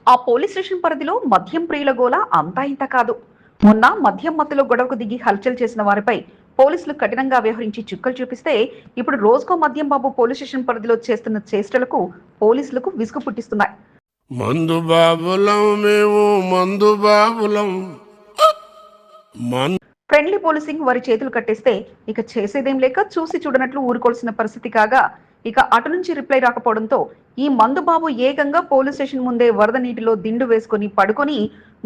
ఆ police station పరిధిలో మద్యం ప్రియుల గోల అంతా ఇంత కాదు. మొన్న మద్యం మత్తులో గొడవకు దిగి హల్చల్ చేసిన వారిపై పోలీసులు కఠినంగా వ్యవహరించి చుక్కలు చూపిస్తే ఇప్పుడు రోజుకో మద్యం బాబు పోలీస్ స్టేషన్ పరిధిలో చేస్తున్న చేష్టలకు పోలీసులకు విసుగు పుట్టిస్తున్నాయి. మందు బాబులం మేము మందు బాబులం. ఫ్రెండ్లీ పోలీసింగ్ వారి చేతులు కట్టేస్తే ఇక చేసేదేం లేక చూసి చూడనట్లు ఊరుకోవాల్సిన పరిస్థితి కాగా ఇక అటు నుంచి రిప్లై రాకపోవడంతో ఈ మందుబాబు ఏకంగా పోలీస్ స్టేషన్ ముందే వరద నీటిలో దిండు వేసుకుని పడుకొని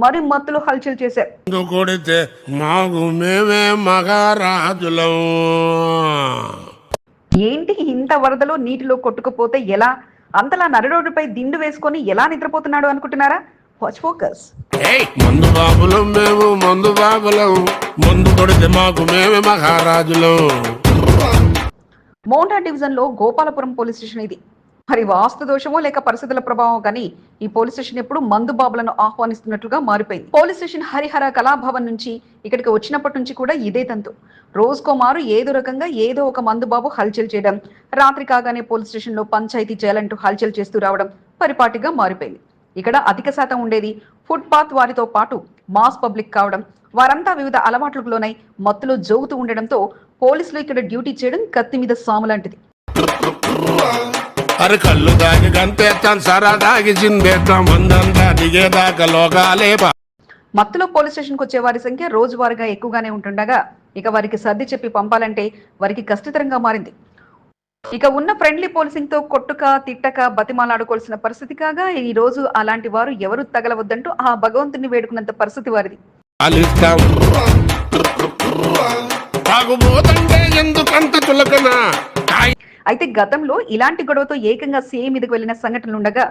మరి మత్తులో హల్చల్ చేశారు. కొడితే మాకు మేమే మహారాజులం. ఏంటి ఇంత వరదలో నీటిలో కొట్టుకుపోతే ఎలా, అంతలా నడిరోడ్డుపై దిండు వేసుకొని ఎలా నిద్రపోతున్నాడు అనుకుంటున్నారా? Watch focus. మందు బాబులం మేము మందు బాబులం, మందు కొడితే మాకు మేమే మహారాజులం. మోండా డివిజన్ లో గోపాలపురం పోలీస్ స్టేషన్ ఇది. మరి వాస్తు దోషమో లేక పరిస్థితుల ప్రభావం కానీ ఈ పోలీస్ స్టేషన్ ఎప్పుడు మందు బాబులను ఆహ్వానిస్తున్నట్లుగా మారిపోయింది. పోలీస్ స్టేషన్ హరిహర కళాభవన్ నుంచి ఇక్కడికి వచ్చినప్పటి నుంచి కూడా ఇదే తంతు. రోజుకో మారు ఏదో రకంగా ఏదో ఒక మందు బాబు హల్చల్ చేయడం, రాత్రి కాగానే పోలీస్ స్టేషన్ లో పంచాయతీ చేయాలంటూ హల్చల్ చేస్తూ రావడం పరిపాటిగా మారిపోయింది. ఇక్కడ అధిక శాతం ఉండేది ఫుట్పాత్ వారితో పాటు మాస్ పబ్లిక్ కావడం, వారంతా వివిధ అలవాట్లకు లోనై మత్తులో జోగుతూ ఉండడంతో పోలీసులు ఇక్కడ డ్యూటీ చేయడం కత్తి మీద సాము లాంటిది. కళ్ళు దాగి గంతేస్తాం, సరా దాగి చిందేస్తాం, మందంతా దిగేదాకా లోకాలే. మత్తులో పోలీస్ స్టేషన్కి వచ్చే వారి సంఖ్య రోజువారీగా ఎక్కువగానే ఉంటుండగా ఇక వారికి సర్ది చెప్పి పంపాలంటే వారికి కష్టతరంగా మారింది. ఇక ఉన్న ఫ్రెండ్లీ పోలీసింగ్ తో కొట్టుక తిట్టక బతిమాలాడుకోవాల్సిన పరిస్థితి కాగా ఈ రోజు అలాంటి వారు ఎవరు తగలవద్దంటూ ఆ భగవంతుని వేడుకున్నంత పరిస్థితి వారిది. అయితే గతంలో ఇలాంటి గొడవతో ఏకంగా సీఎం మీదకు వెళ్లిన సంఘటనలుండగా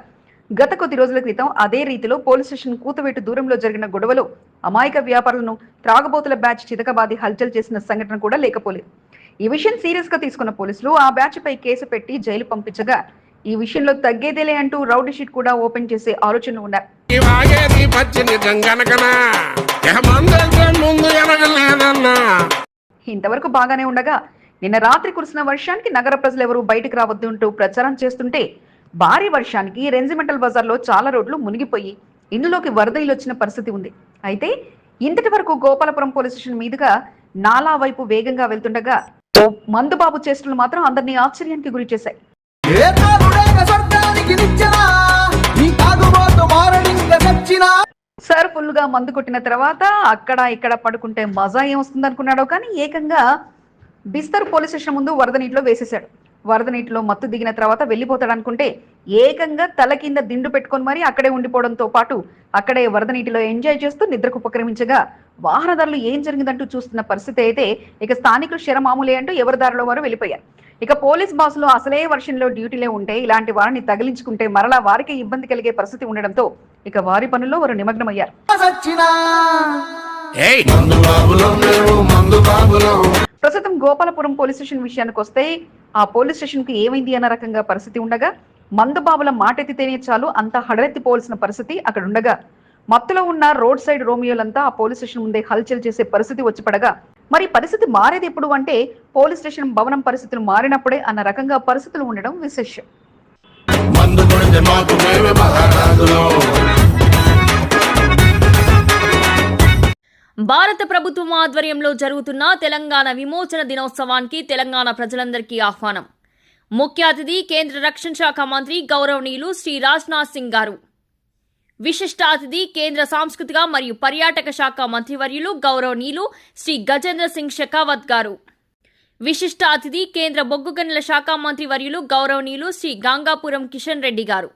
గత కొద్ది రోజుల క్రితం అదే రీతిలో పోలీస్ స్టేషన్ కూతవేటు దూరంలో జరిగిన గొడవలో అమాయక వ్యాపారులను త్రాగుబోతుల బ్యాచ్ చితకబాది హల్చల్ చేసిన సంఘటన కూడా లేకపోలేదు. ఈ విషయం సీరియస్ గా తీసుకున్న పోలీసులు ఆ బ్యాచ్ పై కేసు పెట్టి జైలు పంపించగా ఈ విషయంలో తగ్గేదేలే అంటూ రౌడీ షీట్ కూడా ఓపెన్ చేసే ఆలోచనలు ఉన్నారు. ఇంతవరకు బాగానే ఉండగా నిన్న రాత్రి కురిసిన వర్షానికి నగర ప్రజలు ఎవరూ బయటకు రావద్దంటూ ప్రచారం చేస్తుంటే భారీ వర్షానికి రెజిమెంటల్ బజార్ లో చాలా రోడ్లు మునిగిపోయి ఇందులోకి వరద వచ్చిన పరిస్థితి ఉంది. అయితే ఇంతటి వరకు గోపాలపురం పోలీస్ స్టేషన్ మీదుగా నాలా వైపు వేగంగా వెళ్తుండగా మందుబాబు చేష్టలు మాత్రం అందరినీ ఆశ్చర్యానికి గురి చేశాయి. సార్ ఫుల్ గా మందు కొట్టిన తర్వాత అక్కడ ఇక్కడ పడుకుంటే మజా ఏమొస్తుంది అనుకున్నాడో కానీ ఏకంగా బిస్తర్ పోలీస్ స్టేషన్ ముందు వరద నీటిలో వేసేశాడు. వరద నీటిలో మత్తు దిగిన తర్వాత వెళ్ళిపోతాడు అనుకుంటే ఏకంగా తల కింద దిండు పెట్టుకొని మరి అక్కడే ఉండిపోవడంతో పాటు అక్కడే వరద నీటిలో ఎంజాయ్ చేస్తూ నిద్రకు ఉపక్రమించగా వాహనదారులు ఏం జరిగిందంటూ చూస్తున్న పరిస్థితి అయితే ఇక స్థానికులు శరమామూలే అంటూ ఎవరి దారిలో వారు వెళ్ళిపోయారు. ఇక పోలీస్ బాసులు అసలే వర్షంలో డ్యూటీలే ఉంటే ఇలాంటి వారిని తగిలించుకుంటే మరలా వారికి ఇబ్బంది కలిగే పరిస్థితి ఉండడంతో ఇక వారి పనుల్లో వారు నిమగ్నమయ్యారు. ప్రస్తుతం గోపాలపురం పోలీస్ స్టేషన్ విషయానికి వస్తే ఆ పోలీస్ స్టేషన్ కి ఏమైంది అన్న రకంగా పరిస్థితి ఉండగా మందుబాబుల మాటెత్తితేనే చాలు అంతా హడలెత్తిపోవాల్సిన పరిస్థితి అక్కడ ఉండగా మత్తులో ఉన్న రోడ్ సైడ్ రోమియోలంతా ఆ పోలీస్ స్టేషన్ ముందే హల్చల్ చేసే పరిస్థితి వచ్చి పడగా మరి పరిస్థితి మారేది ఎప్పుడు అంటే పోలీస్ స్టేషన్ భవనం పరిస్థితులు మారినప్పుడే అన్న రకంగా పరిస్థితులు ఉండడం విశేషం. భారత ప్రభుత్వం ఆధ్వర్యంలో జరుగుతున్న తెలంగాణ విమోచన దినోత్సవానికి తెలంగాణ ప్రజలందరికీ ఆహ్వానం. ముఖ్య అతిథి కేంద్ర రక్షణ శాఖ మంత్రి గౌరవనీయులు శ్రీ రాజ్నాథ్ సింగ్ గారు. విశిష్ట అతిథి కేంద్ర సాంస్కృతిక మరియు పర్యాటక శాఖ మంత్రివర్యులు గౌరవనీయులు శ్రీ గజేంద్ర సింగ్ షెకావత్ గారు. విశిష్ట అతిథి కేంద్ర బొగ్గు గనుల శాఖ మంత్రివర్యులు గౌరవనీయులు శ్రీ గంగాపురం కిషన్ రెడ్డి గారు.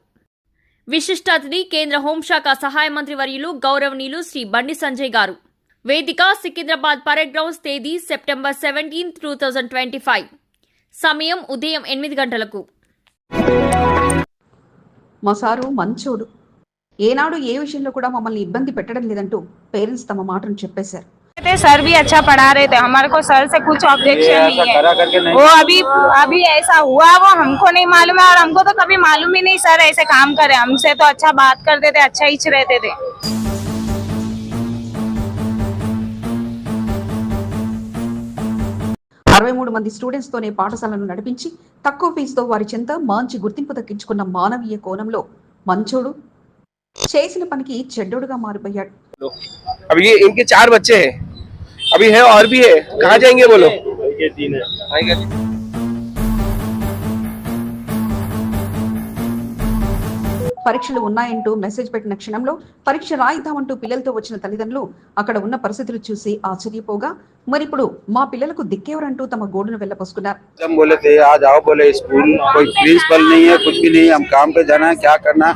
విశిష్ట అతిథి కేంద్ర హోంశాఖ సహాయ మంత్రివర్యులు గౌరవనీయులు శ్రీ బండి సంజయ్ గారు. వేదిక సికింద్రాబాద్ పరేడ్ గ్రౌండ్స్, తేదీ సెప్టెంబర్ 17, 2025. సమయం ఉదయం 8 గంటలకు. మా సారు మంచోడు, ఏనాడు ఏ విషయంలో కూడా మమ్మల్ని ఇబ్బంది పెట్టడం లేదంటూ పేరెంట్స్ తమ మాటను చెప్పేశారు. सर भी अच्छा पढ़ा रहे थे, हमारे को सर से कुछ ऑब्जेक्शन नहीं है. वो अभी ऐसा हुआ वो हमको नहीं मालूम है और हमको तो कभी मालूम ही नहीं सर ऐसे काम करे. हमसे तो अच्छा बात करते थे, अच्छा ही रहते थे. 63 మంది స్టూడెంట్స్ తోనే పాఠశాలను నడిపించి తక్కువ ఫీజుతో వారి చెంత మంచి గుర్తింపు దక్కించుకున్న మానవీయ కోణంలో మంచోడు, చేసిన పనికి చెడ్డోడుగా మారిపోయాడు. अभी ये इनके 4 बच्चे हैं, अभी है और भी है, कहाँ जाएंगे बोलो? పరీక్షలు ఉన్నాయంటూ మెసేజ్ పెట్టిన క్షణంలో పరీక్ష రాయిద్దామంటూ పిల్లలతో వచ్చిన తల్లిదండ్రులు అక్కడ ఉన్న పరిస్థితులు చూసి ఆశ్చర్యపోగా మరిప్పుడు మా పిల్లలకు దిక్కేవరంటూ తమ గోడును వెళ్లపోసుకున్నారు. हम बोले थे आज आओ, बोले स्कूल कोई प्रिंसिपल नहीं है, कुछ भी नहीं, हम काम पे जाना है, क्या करना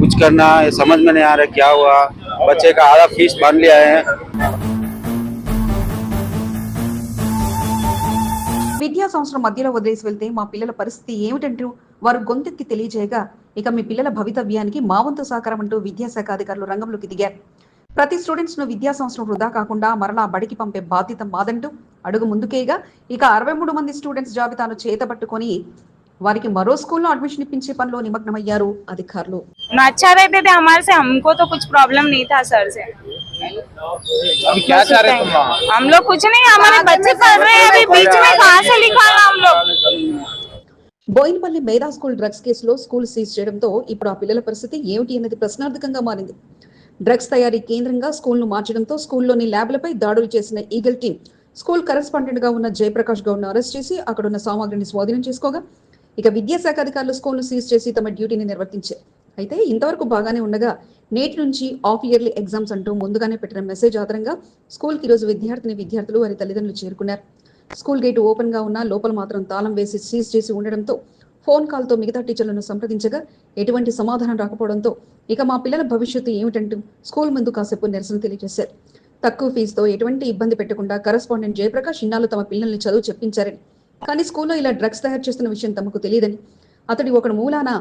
कुछ करना ये समझ में नहीं आ रहा क्या हुआ, बच्चे का आधा फीस बांध लिया है. విద్యా సంవత్సరం మధ్యలో వదిలేసి వెళ్తే మా పిల్లల పరిస్థితి ఏమిటంటూ వారు గొంతెత్తి తెలియజేయగా ఇక మీ పిల్లల భవితవ్యానికి మా వంతు సహకారం అంటూ విద్యాశాఖ అధికారులు రంగంలోకి దిగారు. ప్రతి స్టూడెంట్స్ ను విద్యా సంవత్సరం వృధా కాకుండా మరలా బడికి పంపే బాధ్యత మాదంటూ అడుగు ముందుకేగా ఇక 63 మంది స్టూడెంట్స్ జాబితాను చేతబట్టుకొని వారికి మరో స్కూల్లో అడ్మిషన్ ఇప్పించే పనిలో నిమగ్నమయ్యారు అధికారులు. अच्छा रहते थे हमारे से, हमको तो कुछ प्रॉब्लम नहीं था सर से. अभी क्या चाह रहे तुम? हम लोग कुछ नहीं, हमारे बच्चे पढ़ रहे हैं, अभी बीच में कहाँ से निकालना हम लोग. బోయినపల్లి మేధా స్కూల్ డ్రగ్స్ కేసులో స్కూల్ సీజ్ చేయడంతో ఇప్పుడు ఆ పిల్లల పరిస్థితి ఏమిటి అన్నది ప్రశ్నార్థకంగా మారింది. డ్రగ్స్ తయారీ కేంద్రంగా స్కూల్ను మార్చడంతో స్కూల్లోని ల్యాబ్లపై దాడులు చేసిన ఈగల్ టీం స్కూల్ కరెస్పాండెంట్ గా ఉన్న జయప్రకాష్ గౌడ్ను అరెస్ట్ చేసి అక్కడున్న సామాగ్రిని స్వాధీనం చేసుకోగా ఇక విద్యాశాఖ అధికారులు స్కూల్ను సీజ్ చేసి తమ డ్యూటీని నిర్వర్తించారు. అయితే ఇంతవరకు బాగానే ఉండగా నేటి నుంచి ఆఫ్ ఇయర్లీ ఎగ్జామ్స్ అంటూ ముందుగానే పెట్టిన మెసేజ్ ఆధారంగా స్కూల్కి ఈరోజు విద్యార్థులు వారి తల్లిదండ్రులు చేరుకున్నారు. స్కూల్ గేటు ఓపెన్ గా ఉన్న లోపల మాత్రం తాళం వేసి సీజ్ చేసి ఉండడంతో ఫోన్ కాల్తో మిగతా టీచర్లను సంప్రదించగా ఎటువంటి సమాధానం రాకపోవడంతో ఇక మా పిల్లల భవిష్యత్తు ఏమిటంటూ స్కూల్ ముందు కాసేపు నిరసన తెలియజేశారు. తక్కువ ఫీజుతో ఎటువంటి ఇబ్బంది పెట్టకుండా కరెస్పాండెంట్ జయప్రకాష్ ఇన్నాళ్ళు తమ పిల్లల్ని చదువు చెప్పించారని, కానీ స్కూల్లో ఇలా డ్రగ్స్ తయారు చేస్తున్న విషయం తమకు తెలియదని, అతడి ఒకటి మూలాన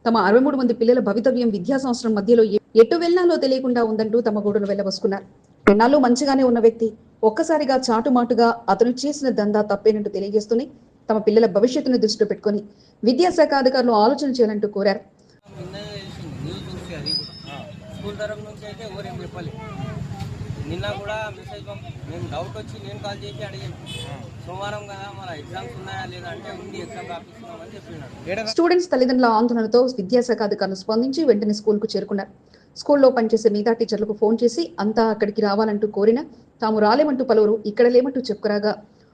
తమ 63 మంది పిల్లల భవితవ్యం విద్యా సంవత్సరం మధ్యలో ఎటు వెళ్లాలో తెలియకుండా ఉందంటూ తమ గోడును వెళ్లబోసుకున్నారు. ఎన్నాళ్ళు మంచిగానే ఉన్న వ్యక్తి ఒక్కసారిగా చాటుమాటుగా అతను చేసిన దందా తప్పేనంటూ తెలియజేస్తూనే తమ పిల్లల భవిష్యత్తును దృష్టిలో పెట్టుకుని విద్యాశాఖ అధికారులు ఆలోచన చేయాలంటూ కోరారు. నిన్న కూడా మెసేజ్ నేను డౌట్ వచ్చి నేను కాల్ చేసి అడిగాను, సోమవారం కదా మన ఎగ్జామ్స్ ఉన్నాయా లేదా అంటే ఉంది, ఎగ్జామ్ రాపిస్తున్నామని చెప్పినాడు. స్టూడెంట్స్ తల్లిదండ్రుల ఆందోళనతో విద్యాశాఖ అధికారులు స్పందించి వెంటనే స్కూల్కు చేరుకున్నారు. స్కూల్లో పనిచేసే మిగతా టీచర్లకు ఫోన్ చేసి అంతా అక్కడికి రావాలంటూ కోరినా తాము రాలేమంటూ పలువురు ఇక్కడ లేమంటూ చెప్పుకురాగా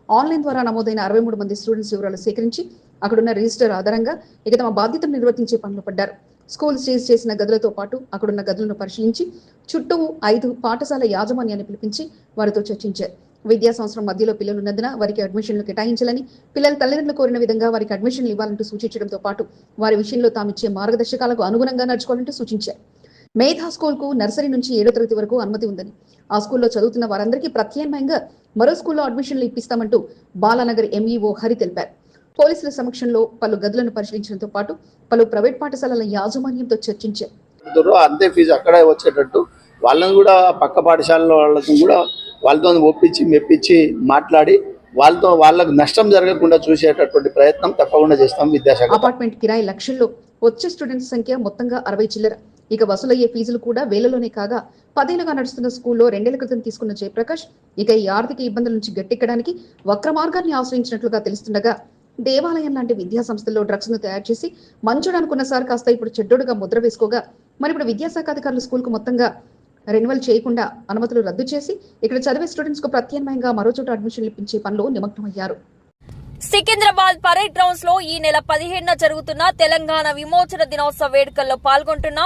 ఆన్లైన్ ద్వారా నమోదైన 63 మంది స్టూడెంట్స్ వివరాలు సేకరించి అక్కడున్న రిజిస్టర్ ఆధారంగా ఇక తమ బాధ్యతను నిర్వర్తించే పనులు పడ్డారు. స్కూల్ సీజ్ చేసిన గదులతో పాటు అక్కడున్న గదులను పరిశీలించి చుట్టూ 5 పాఠశాల యాజమాన్యాన్ని పిలిపించి వారితో చర్చించారు. విద్యా సంవత్సరం మధ్యలో పిల్లలున్నందున వారికి అడ్మిషన్లు కేటాయించాలని, పిల్లల తల్లిదండ్రులు కోరిన విధంగా వారికి అడ్మిషన్లు ఇవ్వాలంటూ సూచించడంతో పాటు వారి విషయంలో తామిచ్చే మార్గదర్శకాలకు అనుగుణంగా నడుచుకోవాలంటూ సూచించారు. మేధా స్కూల్ కు నర్సరీ నుంచి 7వ తరగతి వరకు అనుమతి ఉందని, ఆ స్కూల్లో చదువుతున్న వారందరికీ ప్రత్యామ్నాయంగా మరో స్కూల్లో అడ్మిషన్లు ఇప్పిస్తామంటూ బాలానగర్ ఎంఈఓ హరి తెలిపారు. పోలీసుల సమక్షంలో పలు గదులను పరిశీలించడంతో పాటు పలు ప్రైవేట్ పాఠశాలల యాజమాన్యంతో చర్చించారు. అంతే ఫీజు అక్కడ వచ్చేటట్టు వాళ్ళని కూడా పక్క పాఠశాలలో వాళ్ళతో ఒప్పించి మెప్పించి మాట్లాడి వాళ్ళకు నష్టం జరగకుండా చూసేటటువంటి ప్రయత్నం తప్పకుండా చేస్తాం విద్యాశాఖ. అపార్ట్మెంట్ కిరాయి లక్షల్లో, వచ్చే స్టూడెంట్స్ సంఖ్య మొత్తంగా 60 చిల్లర, ఇక వసూలయ్యే ఫీజులు కూడా వేలలోనే కాగా 10 ఏళ్లుగా నడుస్తున్న స్కూల్లో 2 ఏళ్ల క్రితం తీసుకున్న జయప్రకాష్ ఇక ఈ ఆర్థిక ఇబ్బందుల నుంచి గట్టెక్కడానికి వక్ర మార్గాన్ని ఆశ్రయించినట్లుగా తెలుస్తుండగా దేవాలయం లాంటి విద్యా సంస్థల్లో డ్రగ్స్ ను తయారు చేసి మంచోడు అనుకున్న సార్ కాస్త ఇప్పుడు చెడ్డోడుగా ముద్ర వేసుకోగా మరి ఇప్పుడు విద్యాశాఖ అధికారులు స్కూల్ కు మొత్తంగా రెన్యువల్ చేయకుండా అనుమతులు రద్దు చేసి ఇక్కడ చదివే స్టూడెంట్స్ కు ప్రత్యామ్నాయంగా మరో చోట అడ్మిషన్లు ఇప్పించే పనిలో నిమగ్నమయ్యారు. సికింద్రాబాద్ పరేడ్ గ్రౌండ్స్ లో ఈ నెల 17న జరుగుతున్న తెలంగాణ విమోచన దినోత్సవ వేడుకల్లో పాల్గొంటున్న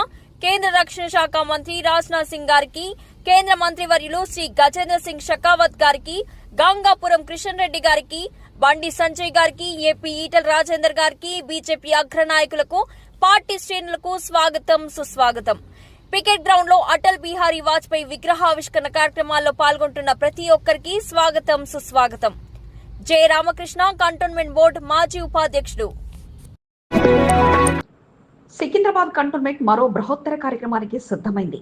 కేంద్ర రక్షణ శాఖ మంత్రి రాజ్నాథ్ సింగ్ గారికి, కేంద్ర మంత్రివర్యులు శ్రీ గజేంద్ర సింగ్ షెకావత్ గారికి, గంగాపురం కిషన్ రెడ్డి గారికి, బండి సంజయ్ గారికి, ఏపీ ఈటల రాజేందర్ గారికి, బీజేపీ అగ్రనాయకులకు, పార్టీ శ్రేణులకు స్వాగతం సుస్వాగతం. పికెట్ గ్రౌండ్ లో అటల్ బిహారీ వాజ్పేయి విగ్రహావిష్కరణ కార్యక్రమాల్లో పాల్గొంటున్న ప్రతి ఒక్కరికి స్వాగతం సుస్వాగతం. జె రామకృష్ణ, కంటోన్మెంట్ బోర్డు మాజీ ఉపాధ్యక్షుడు. సికింద్రాబాద్ కంటోన్మెంట్ మరో బృహత్తర కార్యక్రమానికి సిద్ధమైంది.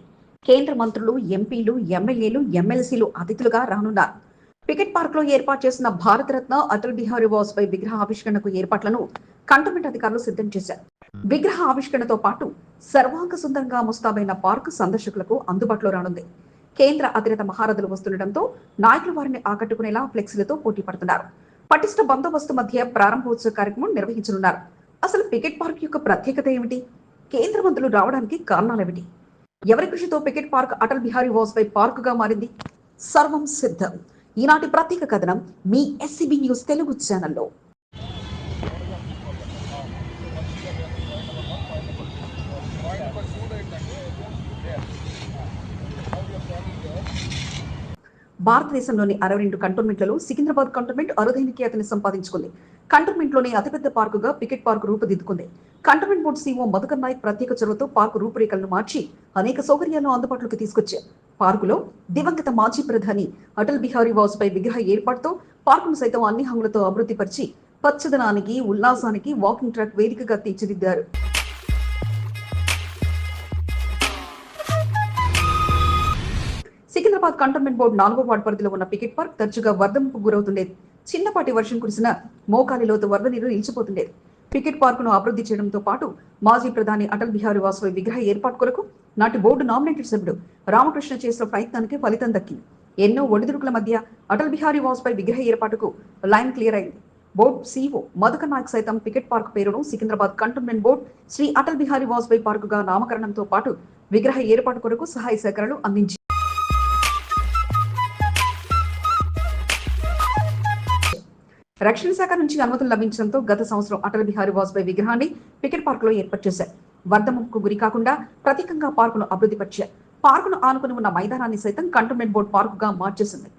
కేంద్ర మంత్రులు, ఎంపీలు, ఎమ్మెల్యేలు, ఎమ్మెల్సీలు అతిథులుగా రానున్నారు. పికెట్ పార్క్ లో ఏర్పాటు చేసిన భారతరత్న అటల్ బిహారీ వాజ్పేయి విగ్రహ ఆవిష్కరణకు ఏర్పాట్లను కంటోన్మెంట్ అధికారులు సిద్ధం చేశారు. విగ్రహ ఆవిష్కరణతో పాటు సర్వాంగ సుందరంగా ముస్తాబైన పార్క్ సందర్శకులకు అందుబాటులో రానుంది. కేంద్ర అతిరథ మహారథులు వస్తుండటంతో నాయకులు వారిని ఆకట్టుకునేలా ఫ్లెక్సీలతో పోటీ పడుతున్నారు. పటిష్ట బందోబస్తు మధ్య ప్రారంభోత్సవ కార్యక్రమం నిర్వహించనున్నారు. అసలు పికెట్ పార్క్ యొక్క ప్రత్యేకత ఏమిటి? కేంద్ర మంత్రులు రావడానికి కారణాలేమిటి? ఎవరి కృషితో పికెట్ పార్క్ అటల్ బిహారీ వాజ్పేయి పార్కుగా మారింది? సర్వం సిద్ధం. ఈనాటి ప్రత్యేక కథనం మీ SCB న్యూస్ తెలుగు ఛానల్లో. భారతదేశంలోని 62 కంటోన్మెంట్లలో సికింద్రాబాద్ కంటోన్మెంట్ అరుదైన ఖ్యాతిని సంపాదించుకుంది. కంటోన్మెంట్లోని అతిపెద్ద పార్కుగా పికెట్ పార్క్ రూపుదిద్దుకుంది. Cantonment board CEO Madhukar Nayak ప్రత్యేక చొరవతో పార్కు రూపురేఖలను మార్చి అనేక సౌకర్యాలను అందుబాటులోకి తీసుకొచ్చారు. పార్కులో దివంగత మాజీ ప్రధాని అటల్ బిహారీ వాజ్పేయి విగ్రహ ఏర్పాటుతో పార్కును సైతం అన్ని హంగులతో అభివృద్ధి పరిచి పచ్చదనానికి, ఉల్లాసానికి వాకింగ్ ట్రాక్ వేదికగా తీర్చిదిద్దారు. సికింద్రాబాద్ కంటోన్మెంట్ బోర్డు 4వ వార్డు పరిధిలో ఉన్న పికెట్ పార్క్ తరచుగా వరదముకు గురవుతుండేది. చిన్నపాటి వర్షం కురిసిన మోకాలి లోతు వరద నీరు నిలిచిపోతుండేది. పికెట్ పార్కును అభివృద్ధి చేయడంతో పాటు మాజీ ప్రధాని అటల్ బిహారీ వాజ్పేయి విగ్రహ ఏర్పాటు కొరకు నాటి బోర్డు నామినేటెడ్ సభ్యుడు రామకృష్ణ చేసిన ప్రయత్నానికి ఫలితం దక్కింది. ఎన్నో ఒడిదుడుకుల మధ్య అటల్ బిహారీ వాజ్పేయి విగ్రహ ఏర్పాటుకు లైన్ క్లియర్ అయింది. బోర్డు CEO మధుకర్ నాయక్ సైతం పికెట్ పార్క్ పేరును సికింద్రాబాద్ కంటోన్మెంట్ బోర్డు శ్రీ అటల్ బిహారీ వాజ్పేయి పార్కుగా నామకరణంతో పాటు విగ్రహ ఏర్పాటు కొరకు సహాయ సహకారాలు అందించారు. రక్షణ శాఖ నుంచి అనుమతులు లభించడంతో గత సంవత్సరం అటల్ బిహారీ వాజ్పేయి విగ్రహాన్ని పికెట్ పార్క్ లో ఏర్పాటు చేశారు. వరద ముప్పుకు గురి కాకుండా ప్రత్యేకంగా పార్కును అభివృద్ధి పరిచారు. పార్కును ఆనుకుని ఉన్న మైదానాన్ని సైతం కంటోన్మెంట్ బోర్డు పార్కుగా మార్చేసింది.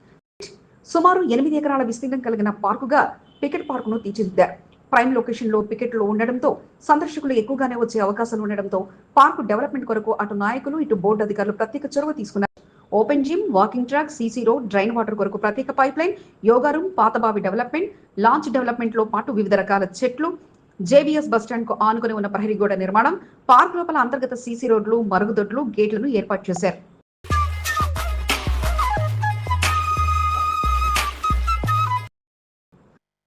సుమారు 8 ఎకరాల విస్తీర్ణం కలిగిన పార్కుగా పికెట్ పార్కును తీర్చిదిద్దారు. ప్రైమ్ లొకేషన్ లో పికెట్లు ఉండడంతో సందర్శకులు ఎక్కువగానే వచ్చే అవకాశాలు ఉండడంతో పార్కు డెవలప్మెంట్ కొరకు అటు నాయకులు ఇటు బోర్డు అధికారులు ప్రత్యేక చొరవ తీసుకున్నారు. Open gym, walking track, CC road, drain water కొరకు ప్రత్యేక పైప్ లైన్, యోగా రూమ్, పాతబావి డెవలప్మెంట్, లాంచ్ డెవలప్మెంట్ లో పాటు వివిధ రకాల చెట్లు, JBS బస్టాండ్ కు ఆనుకుని ఉన్న ప్రహరీ గోడ నిర్మాణం, పార్క్ లోపల అంతర్గత CC రోడ్లు, మరుగుదొడ్లు, గేట్లను ఏర్పాటు చేశారు.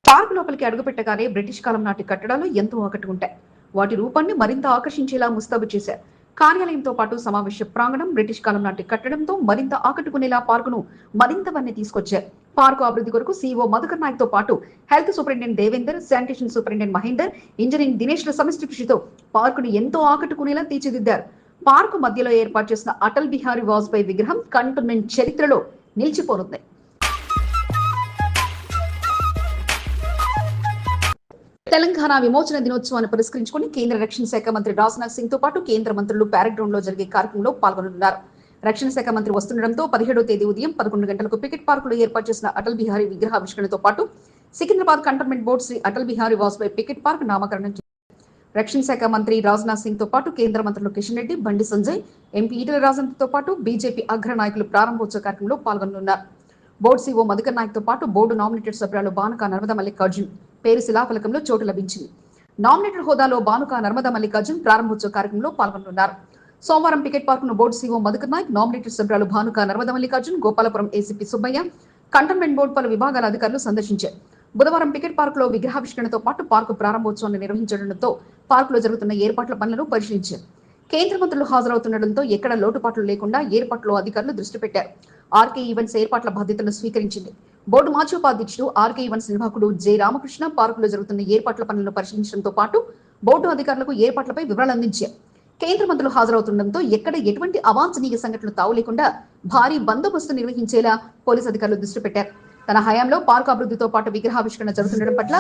పార్క్ లోపలికి అడుగుపెట్టగానే బ్రిటిష్ కాలం నాటి కట్టడాలు ఎంతో ఆకట్టుకుంటాయి. వాటి రూపాన్ని మరింత ఆకర్షించేలా ముస్తాబు చేశారు. కార్యాలయంతో పాటు సమావేశ ప్రాంగణం బ్రిటిష్ కాలం నాటి కట్టడంతో మరింత ఆకట్టుకునేలా పార్కును మరింత వన్నీ తీసుకొచ్చారు. పార్కు అభివృద్ధి కొరకు CEO మధుకర్ నాయక్ తో పాటు health superintendent Devender, sanitation superintendent Mahender, engineering Dinesh ల సమిష్టి కృషితో పార్కును ఎంతో ఆకట్టుకునేలా తీర్చిదిద్దారు. పార్కు మధ్యలో ఏర్పాటు చేసిన అటల్ బిహారీ వాజ్పేయి విగ్రహం కంటోన్మెంట్ చరిత్రలో నిలిచిపోనుంది. తెలంగాణ విమోచన దినోత్సవాన్ని పురస్కరించుకుని కేంద్ర రక్షణ శాఖ మంత్రి రాజ్నాథ్ సింగ్ తో పాటు కేంద్ర మంత్రులు ప్యారగ్రౌండ్ లో జరిగే కార్యక్రమంలో పాల్గొనున్నారు. రక్షణ శాఖ మంత్రి వస్తుండటంతో 17వ తేదీ ఉదయం 11 గంటలకు పికెట్ పార్కులో ఏర్పాటు చేసిన అటల్ బిహారీ విగ్రహావిష్కరణతో పాటు Secunderabad cantonment board Shri Atal Bihari Vajpayee Picket park నామకరణం చేశారు. రక్షణ శాఖ మంత్రి రాజ్నాథ్ సింగ్ తో పాటు కేంద్ర మంత్రులు కిషన్ రెడ్డి, బండి సంజయ్, MP ఈటెల రాజేందర్ తో పాటు బీజేపీ అగ్ర నాయకులు ప్రారంభోత్సవ కార్యక్రమంలో పాల్గొనున్నారు. బోర్డు CEO మధుకర్ నాయక్ తో పాటు బోర్డు నామినేటెడ్ సభ్యురాలు బానుక నర్మదా మల్లికార్జున్ పేరు శిలాఫలకంలో చోటు లభించింది. నామినేటెడ్ హోదాలో బానుక నర్మదా మల్లికార్జున్ ప్రారంభోత్సవ కార్యక్రమంలో పాల్గొనున్నారు. సోమవారం పికెట్ పార్కును board CEO Madhukar Nayak, nominated సభ్యురాలు Bhanuka Narmada Mallikarjun, Gopalapuram ACP Subbaiah, cantonment board పలు విభాగాల అధికారులు సందర్శించారు. బుధవారం పికెట్ పార్కులో విగ్రహావిష్కరణతో పాటు పార్కు ప్రారంభోత్సవాన్ని నిర్వహించడంతో పార్కులో జరుగుతున్న ఏర్పాట్ల పనులను పరిశీలించారు. కేంద్ర మంత్రులు హాజరవుతుండటంతో ఎక్కడ లోటుపాట్లు లేకుండా ఏర్పాట్లో అధికారులు దృష్టి పెట్టారు. RK ఈవెంట్స్ ఏర్పాట్ల బాధ్యతలను స్వీకరించింది. బోర్డు మాజీ ఉపాధ్యక్షుడు RK ఈవెంట్స్ నిర్వాహకుడు J. రామకృష్ణ పార్కులో జరుగుతున్న ఏర్పాట్ల పనులను పరిశీలించడంతో పాటు బోర్డు అధికారులకు ఏర్పాట్లపై వివరాలు అందించారు. కేంద్ర మంత్రులు హాజరవుతుండటంతో ఎక్కడ ఎటువంటి అవాంఛనీయ సంఘటనలు తావు లేకుండా భారీ బందోబస్తు నిర్వహించేలా పోలీసు అధికారులు దృష్టి పెట్టారు. తన హయాంలో పార్కు అభివృద్ధితో పాటు విగ్రహావిష్కరణ జరుగుతుండడం పట్ల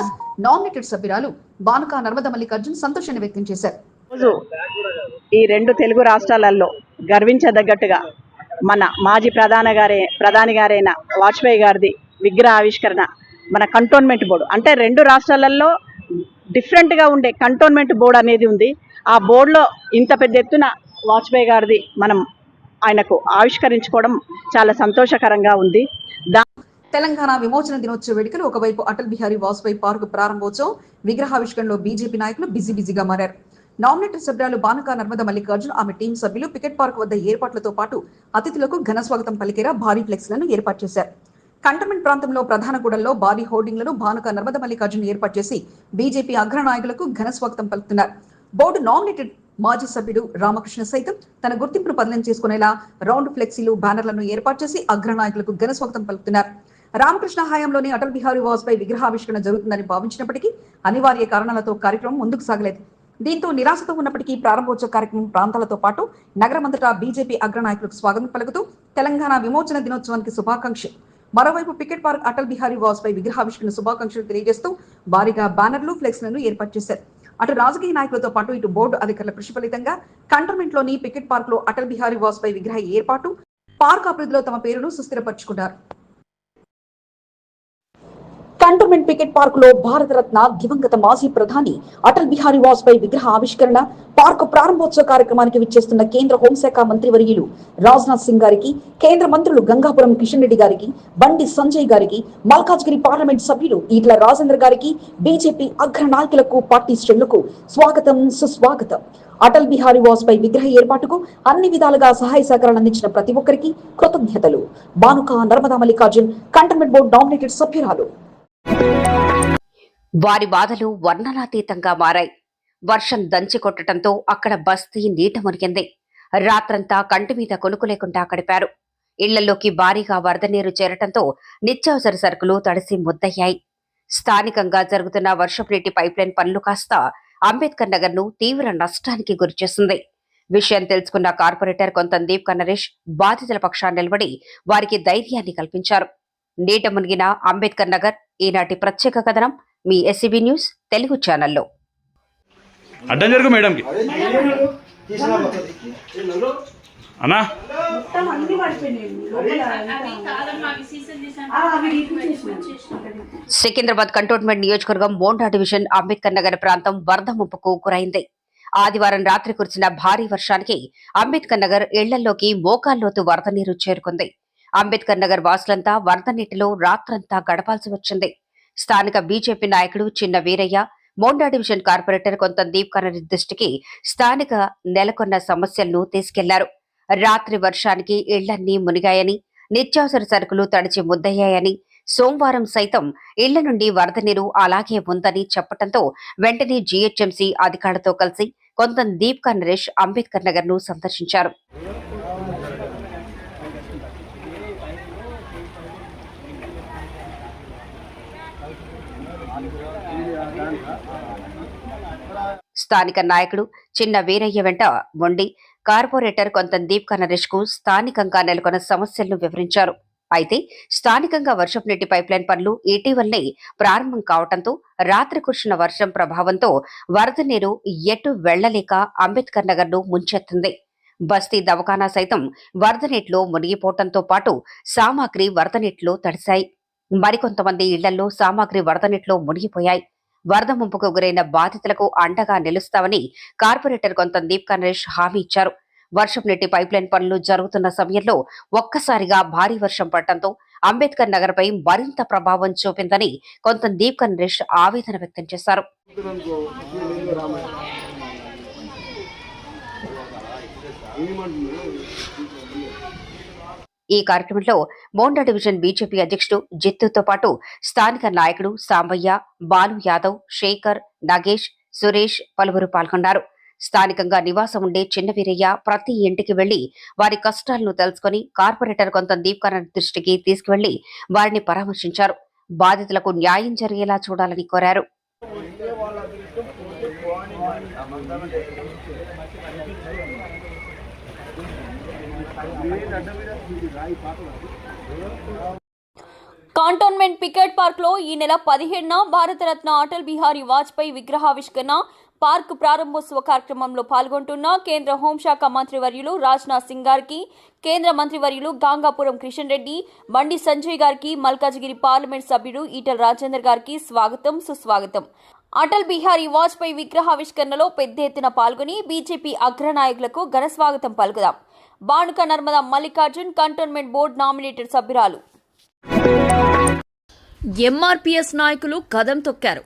నామినేటెడ్ సభ్యురాలు బానుక నర్మదా మల్లికార్జున్ సంతోషాన్ని వ్యక్తం చేశారు. ఈ 2 తెలుగు రాష్ట్రాలలో గర్వించదగ్గట్టుగా మన మాజీ ప్రధాని గారైన వాజ్పేయి గారిది విగ్రహ ఆవిష్కరణ మన కంటోన్మెంట్ బోర్డు అంటే 2 రాష్ట్రాలలో డిఫరెంట్గా ఉండే కంటోన్మెంట్ బోర్డు అనేది ఉంది. ఆ బోర్డులో ఇంత పెద్ద ఎత్తున వాజ్పేయి గారిది మనం ఆయనకు ఆవిష్కరించుకోవడం చాలా సంతోషకరంగా ఉంది. తెలంగాణ విమోచన దినోత్సవ వేడుకలు ఒకవైపు అటల్ బిహారీ వాజ్పేయి పార్కు ప్రారంభోత్సవం, విగ్రహావిష్కరణలో బీజేపీ నాయకులు బిజీగా మారారు. నామినేటెడ్ సభ్యురాలు బానుక నర్మదా మల్లికార్జున్, ఆమె టీం సభ్యులు పికెట్ పార్క్ వద్ద ఏర్పాట్లతో పాటు అతిథులకు ఘన స్వాగతం పలికేలా భారీ ఫ్లెక్స్లను ఏర్పాటు చేశారు. కంటోన్మెంట్ ప్రాంతంలో ప్రధాన కూడల్లో భారీ హోర్డింగ్లను బానుక నర్మదా మల్లికార్జున్ ఏర్పాటు చేసి బీజేపీ అగ్ర నాయకులకు ఘన స్వాగతం పలుకుతున్నారు. బోర్డు నామినేటెడ్ మాజీ సభ్యుడు రామకృష్ణ సైతం తన గుర్తింపును బదిలీ చేసుకునేలా రౌండ్ ఫ్లెక్సీలు, బ్యానర్లను ఏర్పాటు చేసి అగ్ర నాయకులకు ఘన స్వాగతం పలుకుతున్నారు. రామకృష్ణ హయాంలోనే అటల్ బిహారీ వాజ్పేయి విగ్రహావిష్కరణ జరుగుతుందని భావించినప్పటికీ అనివార్య కారణాలతో కార్యక్రమం ముందుకు సాగలేదు. దీంతో నిరాశతో ఉన్నప్పటికీ ప్రారంభోత్సవ కార్యక్రమం ప్రాంతాలతో పాటు నగరమంతటా బీజేపీ అగ్రనాయకులకు స్వాగతం పలుకుతూ తెలంగాణ విమోచన దినోత్సవానికి శుభాకాంక్షలు. మరోవైపు పికెట్ పార్క్ అటల్ బిహారీ వాజ్పేయి విగ్రహావిష్కరణ శుభాకాంక్షలు తెలియజేస్తూ భారీగా బ్యానర్లు, ఫ్లెక్స్లను ఏర్పాటు చేశారు. అటు రాజకీయ నాయకులతో పాటు ఇటు బోర్డు అధికారుల కృషి ఫలితంగా కంటోన్మెంట్ లోని పికెట్ పార్క్ లో అటల్ బిహారీ వాజ్పేయి విగ్రహ ఏర్పాటు, పార్క్ అభివృద్ధిలో తమ పేరును సుస్థిరపరచుకున్నారు. కంటోన్మెంట్ పికెట్ పార్క్ లో భారతరత్న దివంగత మాజీ ప్రధాని అటల్ బిహారీ వాజ్పేయి విగ్రహ ఆవిష్కరణ, పార్క్ ప్రారంభోత్సవ కార్యక్రమానికి విచ్చేస్తున్న కేంద్ర హోంశాఖ మంత్రివర్యులు రాజ్నాథ్ సింగ్ గారికి, కేంద్ర మంత్రులు గంగాపురం కిషన్ రెడ్డి గారికి, బండి సంజయ్ గారికి, మల్కాజ్గిరి పార్లమెంట్ సభ్యులు ఈట్ల రాజేందర్ గారికి, బీజేపీ అగ్ర నాయకులకు, పార్టీ శ్రేణులకు స్వాగతం, సుస్వాగతం. అటల్ బిహారీ వాజ్పేయి విగ్రహ ఏర్పాటుకు అన్ని విధాలుగా సహాయ సహకారాలు అందించిన ప్రతి ఒక్కరికి కృతజ్ఞతలు. Banuka Narmada Mallikarjun, cantonment board nominated సభ్యురాలు. వారి బాధలు వర్ణనాతీతంగా మారాయి. వర్షం దంచి కొట్టడంతో అక్కడ బస్తీ నీట మునిగింది. రాత్రంతా కంటి మీద కొనుకు లేకుండా గడిపారు. ఇళ్లలోకి భారీగా వరద నీరు చేరటంతో నిత్యావసర సరుకులు తడిసి ముద్దయ్యాయి. స్థానికంగా జరుగుతున్న వర్షపు నీటి పైప్లైన్ పనులు కాస్త అంబేద్కర్ నగర్ ను తీవ్ర నష్టానికి గురిచేసింది. విషయం తెలుసుకున్న కార్పొరేటర్ కొంతందీప్ కన్నరేష్ బాధితుల పక్షాన్ని నిలబడి వారికి ధైర్యాన్ని కల్పించారు. నీట మునిగిన అంబేద్కర్ నగర్ ఈనాటి ప్రత్యేక కథనం మీ ఎస్సీబీ న్యూస్ తెలుగు ఛానల్లో. అడ్డం జరుగు మేడంకి అన్నా. సికింద్రాబాద్ కంటోన్మెంట్ నియోజకవర్గం మోండా డివిజన్ అంబేద్కర్ నగర్ ప్రాంతం వరద ముప్పుకు గురైంది. ఆదివారం రాత్రి కురిసిన భారీ వర్షానికి అంబేద్కర్ నగర్ ఇళ్లలోకి మోకాల్లోతు వరద నీరు చేరుకుంది. అంబేద్కర్ నగర్ వాసులంతా వరద నీటిలో రాత్రంతా గడపాల్సి వచ్చింది. స్థానిక బీజేపీ నాయకుడు చిన్న వీరయ్య, మోండా డివిజన్ కార్పొరేటర్ కొంతందీప్ కన్నరెడ్డి దృష్టికి స్థానిక నెలకొన్న సమస్యలను తీసుకెళ్లారు. రాత్రి వర్షానికి ఇళ్లన్నీ మునిగాయని, నిత్యావసర సరుకులు తడిచి ముద్దయ్యాయని, సోమవారం సైతం ఇళ్ల నుండి వరద నీరు అలాగే ఉందని చెప్పడంతో వెంటనే జీహెచ్ఎంసీ అధికారులతో కలిసి కొంతందీప్ కన్నరేష్ అంబేద్కర్ నగర్ ను సందర్శించారు. స్థానిక నాయకుడు చిన్న వీరయ్య వెంట ఉండి కార్పొరేటర్ కొంతందీప్ కన్నరేష్ కు స్థానికంగా నెలకొన్న సమస్యలను వివరించారు. అయితే స్థానికంగా వర్షపు నీటి పైప్లైన్ పనులు ఇటీవలనే ప్రారంభం కావడంతో రాత్రి కురిసిన వర్షం ప్రభావంతో వరద నీరు ఎటు వెళ్లలేక అంబేద్కర్ నగర్ ను ముంచెత్తింది. బస్తీ దవాఖానా సైతం వరద నీటిలో మునిగిపోవడంతో పాటు సామాగ్రి వరద నీటిలో తడిశాయి. మరికొంతమంది ఇళ్లలో సామాగ్రి వరద నీటిలో మునిగిపోయాయి. వరద ముంపుకు గురైన బాధితులకు అండగా నిలుస్తామని కార్పొరేటర్ కొంతందీప్ కన్నరేష్ హామీ ఇచ్చారు. వర్షపు నీటి పైప్లైన్ పనులు జరుగుతున్న సమయంలో ఒక్కసారిగా భారీ వర్షం పడటంతో అంబేద్కర్ నగర్ పై మరింత ప్రభావం చూపిందని కొంతందీప్ కన్నరేష్ ఆవేదన వ్యక్తం చేశారు. ఈ కార్యక్రమంలో మోండా డివిజన్ బీజేపీ అధ్యక్షుడు జిత్తుతో పాటు స్థానిక నాయకుడు సాంబయ్య, బాలు యాదవ్, శేఖర్, నగేష్, సురేష్ పలువురు పాల్గొన్నారు. స్థానికంగా నివాసం ఉండే చిన్న వీరయ్య ప్రతి ఇంటికి వెళ్లి వారి కష్టాలను తెలుసుకుని కార్పొరేటర్ కొంతందీప్ కన్నరెడ్డి దృష్టికి తీసుకువెళ్లి వారిని పరామర్శించారు. బాధితులకు న్యాయం జరిగేలా చూడాలని కోరారు. కంటోన్మెంట్ పికెట్ పార్క్ లో ఈ నెల 17న భారతరత్న అటల్ బిహారీ వాజ్పేయి విగ్రహావిష్కరణ, పార్క్ ప్రారంభోత్సవ కార్యక్రమంలో పాల్గొంటున్న కేంద్ర హోంశాఖ మంత్రివర్యులు రాజ్నాథ్ సింగ్ గారికి, కేంద్ర మంత్రివర్యులు గంగాపురం కిషన్ రెడ్డి, బండి సంజయ్ గారికి, మల్కాజ్గిరి పార్లమెంట్ సభ్యుడు ఈటల రాజేందర్ గారికి స్వాగతం, సుస్వాగతం. అటల్ బిహారీ వాజ్పేయి విగ్రహావిష్కరణలో పెద్ద ఎత్తున పాల్గొని బీజేపీ అగ్రనాయకులకు ఘన స్వాగతం పలుకుదాం. Banuka Narmada Mallikarjun, cantonment board nominated సభ్యురాలు. ఎంఆర్పీఎస్ నాయకులు కదం తొక్కారు.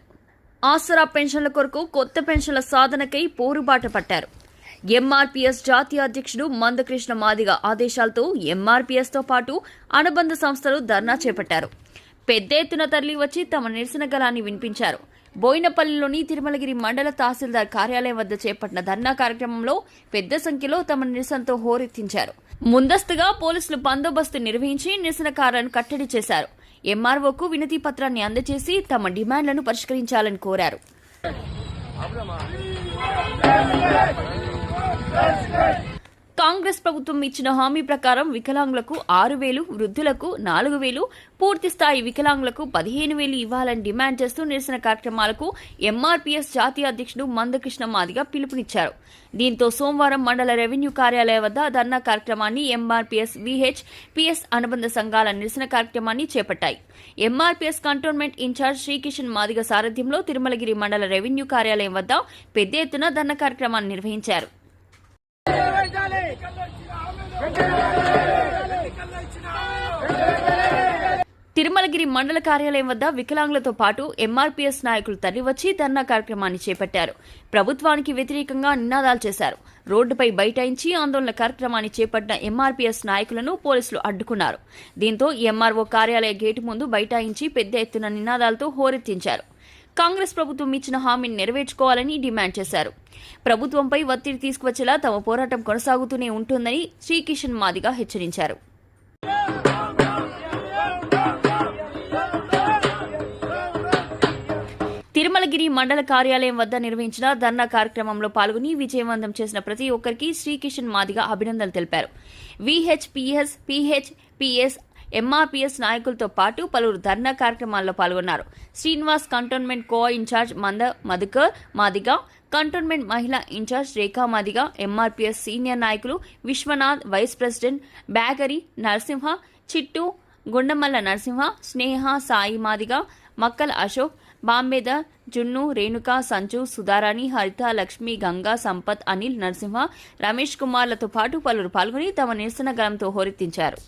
ఆసరా పెన్షన్ల కొరకు కొత్త పెన్షన్ల సాధనకై పోరుబాట పట్టారు. ఎంఆర్పీఎస్ జాతీయ అధ్యక్షుడు మందకృష్ణ మాదిగ ఆదేశాలతో ఎంఆర్పీఎస్తో పాటు అనుబంధ సంస్థలు ధర్నా చేపట్టారు. పెద్ద ఎత్తున తరలి వచ్చి తమ నిరసన గళాన్ని వినిపించారు. బోయినపల్లిలోని తిరుమలగిరి మండల తహసీల్దార్ కార్యాలయం వద్ద చేపట్టిన ధర్నా కార్యక్రమంలో పెద్ద సంఖ్యలో తమ నిరసనతో హోరెత్తించారు. ముందస్తుగా పోలీసులు బందోబస్తు నిర్వహించి నిరసనకారులను కట్టడి చేశారు. ఎంఆర్ఓకు వినతి పత్రాన్ని అందజేసి తమ డిమాండ్లను పరిష్కరించాలని కోరారు. కాంగ్రెస్ ప్రభుత్వం ఇచ్చిన హామీ ప్రకారం వికలాంగులకు 6,000, వృద్ధులకు 4,000, పూర్తి స్థాయి వికలాంగులకు 15,000 ఇవ్వాలని డిమాండ్ చేస్తూ నిరసన కార్యక్రమాలకు ఎంఆర్పీఎస్ జాతీయ అధ్యక్షుడు మందకృష్ణ మాదిగ పిలుపునిచ్చారు. దీంతో సోమవారం మండల రెవెన్యూ కార్యాలయం వద్ద ధర్నా కార్యక్రమాన్ని ఎంఆర్పీఎస్, విహెచ్పిఎస్ అనుబంధ సంఘాల నిరసన కార్యక్రమాన్ని చేపట్టాయి. MRPS cantonment incharge Srikishan Madiga సారథ్యంలో తిరుమలగిరి మండల రెవెన్యూ కార్యాలయం వద్ద పెద్ద ఎత్తున ధర్నా కార్యక్రమాన్ని నిర్వహించారు. తిరుమలగిరి మండల కార్యాలయం వద్ద వికలాంగులతో పాటు ఎంఆర్పీఎస్ నాయకులు తరలివచ్చి ధర్నా కార్యక్రమాన్ని చేపట్టారు. ప్రభుత్వానికి వ్యతిరేకంగా నినాదాలు చేశారు. రోడ్డుపై బైఠాయించి ఆందోళన కార్యక్రమాన్ని చేపట్టిన ఎంఆర్పీఎస్ నాయకులను పోలీసులు అడ్డుకున్నారు. దీంతో ఎంఆర్ఓ కార్యాలయ గేటు ముందు బైఠాయించి పెద్ద ఎత్తున నినాదాలతో హోరెత్తించారు. కాంగ్రెస్ ప్రభుత్వం ఇచ్చిన హామీని నెరవేర్చుకోవాలని డిమాండ్ చేశారు. ప్రభుత్వంపై ఒత్తిడి తీసుకువచ్చేలా తమ పోరాటం కొనసాగుతూనే ఉంటుందని శ్రీకిషన్ మాదిగ హెచ్చరించారు. తిరుమలగిరి మండల కార్యాలయం వద్ద నిర్వహించిన ధర్నా కార్యక్రమంలో పాల్గొని విజయవంతం చేసిన ప్రతి ఒక్కరికి శ్రీకిషన్ మాదిగ అభినందనలు తెలిపారు. విహెచ్పిఎస్, పిహెచ్పిఎస్, ఎంఆర్పీఎస్ నాయకులతో పాటు పలువురు ధర్నా కార్యక్రమాల్లో పాల్గొన్నారు. శ్రీనివాస్ కంటోన్మెంట్ కో ఇన్ఛార్జ్ మధుకర్ మాదిగ, కంటోన్మెంట్ మహిళా ఇన్ఛార్జ్ రేఖా మాదిగ, ఎంఆర్పీఎస్ సీనియర్ నాయకులు విశ్వనాథ్, వైస్ ప్రెసిడెంట్ బ్యాగరి నరసింహ, చిట్టు, గుండమల్ల నరసింహ, స్నేహ, సాయి మాదిగ, మక్కల్ అశోక్, బాంబేదర్, జున్ను, రేణుక, సంచు, సుధారాణి, హరిత, లక్ష్మి, గంగా, సంపత్, అనిల్, నరసింహ, రమేష్ కుమార్లతో పాటు పలువురు పాల్గొని తమ నిరసన గళంతో హోరెత్తించారు.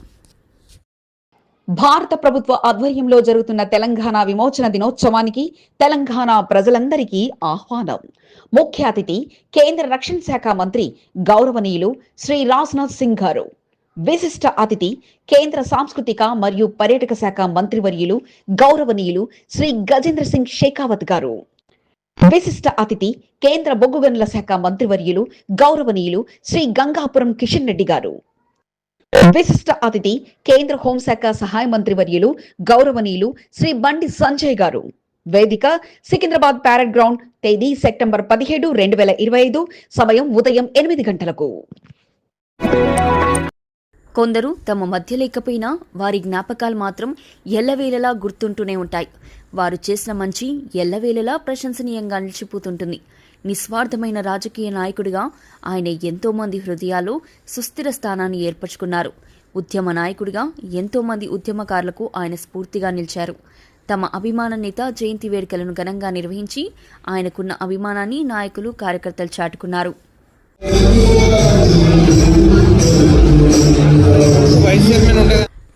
భారత ప్రభుత్వ ఆధ్వర్యంలో జరుగుతున్న తెలంగాణ విమోచన దినోత్సవానికి తెలంగాణ ప్రజలందరికీ ఆహ్వానం. ముఖ్య అతిథి కేంద్ర రక్షణ శాఖ మంత్రి గౌరవనీయులు శ్రీ రాజ్నాథ్ సింగ్ గారు. విశిష్ట అతిథి కేంద్ర సాంస్కృతిక మరియు పర్యాటక శాఖ మంత్రివర్యులు గౌరవనీయులు శ్రీ గజేంద్ర సింగ్ షేకావత్ గారు. విశిష్ట అతిథి కేంద్ర బొగ్గు గనుల శాఖ మంత్రివర్యులు గౌరవనీయులు శ్రీ గంగాపురం కిషన్ రెడ్డి గారు. విశిష్ట అతిథి కేంద్ర హోంశాఖ సహాయ మంత్రివర్యులు గౌరవనీయులు శ్రీ బండి సంజయ్ గారు. వేదిక సికింద్రాబాద్ ప్యారెడ్ గ్రౌండ్. తేదీ సెప్టెంబర్ 17, 2025. సమయం ఉదయం 8 గంటలకు. కొందరు తమ మధ్య లేకపోయినా వారి జ్ఞాపకాలు మాత్రం ఎల్లవేళలా గుర్తుంటూనే ఉంటాయి. వారు చేసిన మంచి ఎల్లవేళలా ప్రశంసనీయంగా నిలిచిపోతుంటుంది. నిస్వార్థమైన రాజకీయ నాయకుడిగా ఆయన ఎంతో మంది హృదయాల్లో సుస్థిర స్థానాన్ని ఏర్పరచుకున్నారు. ఉద్యమ నాయకుడిగా ఎంతో మంది ఉద్యమకారులకు ఆయన స్ఫూర్తిగా నిలిచారు. తమ అభిమాన నేత జయంతి వేడుకలను ఘనంగా నిర్వహించి ఆయనకున్న అభిమానాన్ని నాయకులు, కార్యకర్తలు చాటుకున్నారు.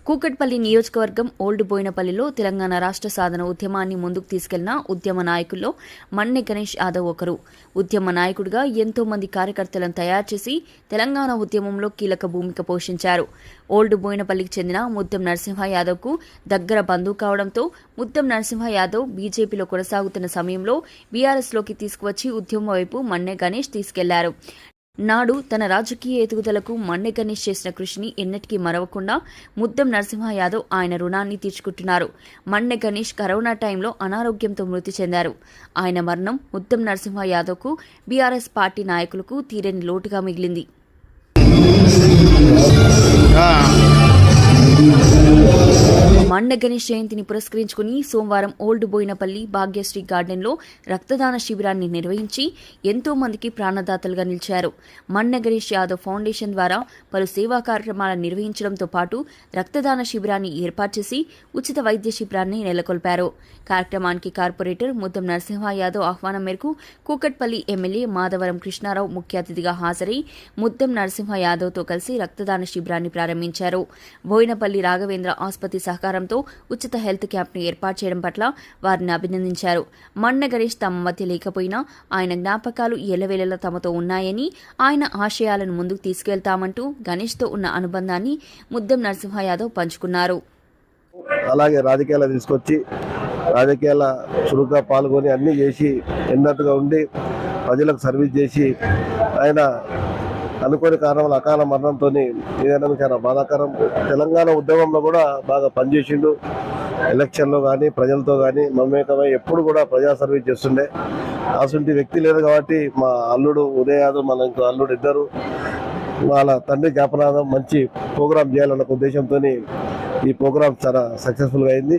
కూకట్పల్లి నియోజకవర్గం ఓల్డ్ బోయినపల్లిలో తెలంగాణ రాష్ట్ర సాధన ఉద్యమాన్ని ముందుకు తీసుకెళ్లిన ఉద్యమ నాయకుల్లో మన్నె గణేష్ యాదవ్ ఒకరు. ఉద్యమ నాయకుడిగా ఎంతో మంది కార్యకర్తలను తయారు చేసి తెలంగాణ ఉద్యమంలో కీలక భూమిక పోషించారు. ఓల్డ్ బోయినపల్లికి చెందిన ముద్దం నరసింహ యాదవ్కు దగ్గర బంధువు కావడంతో ముద్దం నరసింహ యాదవ్ బీజేపీలో కొనసాగుతున్న సమయంలో బీఆర్ఎస్లోకి తీసుకువచ్చి ఉద్యమం వైపు మన్నె గణేష్ తీసుకెళ్లారు. నాడు తన రాజకీయ ఎదుగుదలకు మన్నె గణేష్ చేసిన కృషిని ఎన్నటికీ మరవకుండా ముద్దం నరసింహ యాదవ్ ఆయన రుణాన్ని తీర్చుకుంటున్నారు. మన్నె గణేష్ కరోనా టైంలో అనారోగ్యంతో మృతి చెందారు. ఆయన మరణం ముద్దం నరసింహ యాదవ్కు, బీఆర్ఎస్ పార్టీ నాయకులకు తీరని లోటుగా మిగిలింది. మన్నె గణేష్ జయంతిని పురస్కరించుకుని సోమవారం ఓల్డ్ బోయినపల్లి భాగ్యశ్రీ గార్డెన్లో రక్తదాన శిబిరాన్ని నిర్వహించి ఎంతో మందికి ప్రాణదాతలుగా నిలిచారు. మన్నె గణేష్ యాదవ్ ఫౌండేషన్ ద్వారా పలు సేవా కార్యక్రమాలను నిర్వహించడంతో పాటు రక్తదాన శిబిరాన్ని ఏర్పాటు చేసి ఉచిత వైద్య శిబిరాన్ని నెలకొల్పారు. కార్యక్రమానికి కార్పొరేటర్ ముద్దం నరసింహ యాదవ్ ఆహ్వానం మేరకు కూకట్పల్లి ఎమ్మెల్యే మాధవరం కృష్ణారావు ముఖ్య అతిథిగా హాజరై ముద్దం నరసింహ యాదవ్తో కలిసి రక్తదాన శిబిరాన్ని ప్రారంభించారు. బోయినపల్లి రాఘవేంద్ర ఆసుపత్రి సహకారంతో ఉచిత హెల్త్ క్యాంప్ను ఏర్పాటు చేయడం పట్ల వారిని అభినందించారు. మన్నె గణేష్ తమ మధ్య లేకపోయినా ఆయన జ్ఞాపకాలు ఎల్లవేళలా తమతో ఉన్నాయని, ఆయన ఆశయాలను ముందుకు తీసుకెళ్తామంటూ గణేష్తో ఉన్న అనుబంధాన్ని ముద్దం నరసింహ యాదవ్ పంచుకున్నారు. అలాగే రాజకీయాలు తీసుకొచ్చి రాజకీయాల చురుగ్గా పాల్గొని అన్నీ చేసి ఎన్నట్టుగా ఉండి ప్రజలకు సర్వీస్ చేసి ఆయన అనుకోని కారణాల అకాల మరణంతో ఏదైనా చాలా బాధాకరం. తెలంగాణ ఉద్యమంలో కూడా బాగా పనిచేసిండు. ఎలక్షన్లో కానీ ప్రజలతో కానీ మమేకమై ఎప్పుడు కూడా ప్రజా సర్వీస్ చేస్తుండే. అటువంటి వ్యక్తి లేదు కాబట్టి మా అల్లుడు ఉదయ్ యాదవ్, మన ఇంకో అల్లుడు ఇద్దరు వాళ్ళ తండ్రి జ్ఞాపనార్థం మంచి ప్రోగ్రాం చేయాలన్న ఉద్దేశంతో ఈ ప్రోగ్రాం చాలా సక్సెస్ఫుల్గా అయింది.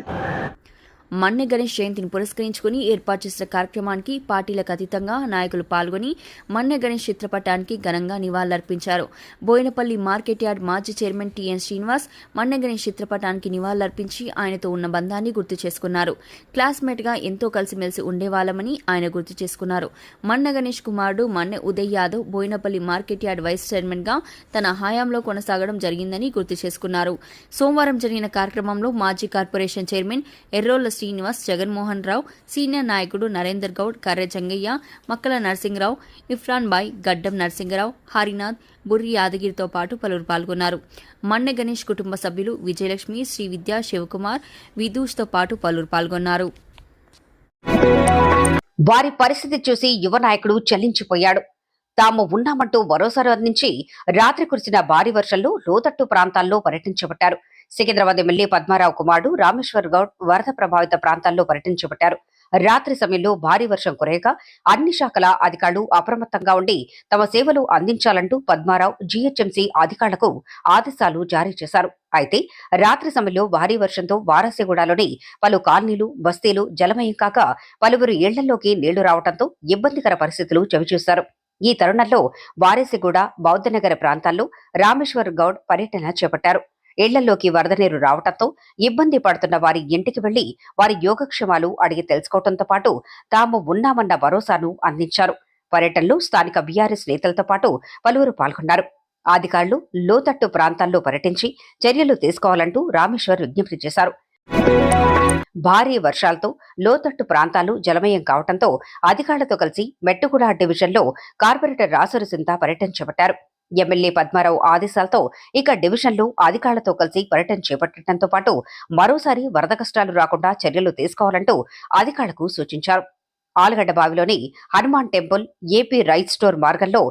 మన్నె గణేష్ జయంతిని పురస్కరించుకుని ఏర్పాటు చేసిన కార్యక్రమానికి పార్టీలకు అతీతంగా నాయకులు పాల్గొని మన్నె గణేష్ చిత్రపటానికి ఘనంగా నివాళులర్పించారు. బోయినపల్లి మార్కెట్ యార్డ్ మాజీ చైర్మన్ టిఎన్ శ్రీనివాస్ మన్నె గణేష్ చిత్రపటానికి నివాళులర్పించి ఆయనతో ఉన్న బంధాన్ని గుర్తు చేసుకున్నారు. క్లాస్మేట్గా ఎంతో కలిసిమెలిసి ఉండేవాళ్లమని ఆయన గుర్తు చేసుకున్నారు. మన్నె గణేష్ కుమారుడు Manne Uday Yadav Boinpally market yard vice చైర్మన్గా తన హయాంలో కొనసాగడం జరిగిందని గుర్తు చేసుకున్నారు. సోమవారం జరిగిన కార్యక్రమంలో మాజీ corporation chairman Errolla Srinivas, Jaganmohan Rao, senior నాయకుడు నరేందర్ గౌడ్, కర్రె జంగయ్య, మక్కల నరసింగరావు, ఇఫ్రాన్ బాయ్, గడ్డం నరసింగరావు, హరినాథ్, బుర్రి యాదగిరితో పాటు పలువురు పాల్గొన్నారు. మన్నె గణేష్ కుటుంబ సభ్యులు విజయలక్ష్మి, శ్రీవిద్య, శివకుమార్, విదూష్తో పాటు పలువురు పాల్గొన్నారు. వారి పరిస్థితి చూసి యువ నాయకుడు చలించిపోయాడు. తాము ఉన్నామంటూ భరోసాను అందించి రాత్రి కురిసిన భారీ వర్షంలో లోతట్టు ప్రాంతాల్లో పర్యటించబట్టారు. సికింద్రాబాద్ ఎమ్మెల్యే పద్మారావు కుమారుడు రామేశ్వర్ గౌడ్ వరద ప్రభావిత ప్రాంతాల్లో పర్యటించబట్టారు. రాత్రి సమయంలో భారీ వర్షం కురయక అన్ని శాఖల అధికారులు అప్రమత్తంగా ఉండి తమ సేవలు అందించాలంటూ పద్మారావు జీహెచ్ఎంసీ అధికారులకు ఆదేశాలు జారీ చేశారు. అయితే రాత్రి సమయంలో భారీ వర్షంతో వారాసిగూడలోని పలు కాలనీలు, బస్తీలు జలమయం కాక పలువురు ఇళ్లలోకి నీళ్లు రావడంతో ఇబ్బందికర పరిస్థితులు చవిచూశారు. ఈ తరుణంలో వారేసిగూడ, బౌద్ధనగర్ ప్రాంతాల్లో రామేశ్వర్ గౌడ్ పర్యటన చేపట్టారు. ఇళ్లలోకి వరద నీరు రావడంతో ఇబ్బంది పడుతున్న వారి ఇంటికి వెళ్లి వారి యోగక్షేమాలు అడిగి తెలుసుకోవడంతో పాటు తాము ఉన్నామన్న భరోసాను అందించారు. పర్యటనలో స్థానిక బీఆర్ఎస్ నేతలతో పాటు పలువురు పాల్గొన్నారు. అధికారులు లోతట్టు ప్రాంతాల్లో పర్యటించి చర్యలు తీసుకోవాలంటూ రామేశ్వర్ విజ్ఞప్తి చేశారు. భారీ వర్షాలతో లోతట్టు ప్రాంతాలు జలమయం కావడంతో అధికారులతో కలిసి మెట్టుగూడ డివిజన్లో కార్పొరేటర్ రాసూరి సింత పర్యటన చేపట్టారు. ఎమ్మెల్యే పద్మారావు ఆదేశాలతో ఇక డివిజన్లో అధికారులతో కలిసి పర్యటన చేపట్టడంతో పాటు మరోసారి వరద కష్టాలు రాకుండా చర్యలు తీసుకోవాలంటూ అధికారులకు సూచించారు. ఆలగడ్డ బావిలోని Hanuman temple, AP rice store మార్గంలో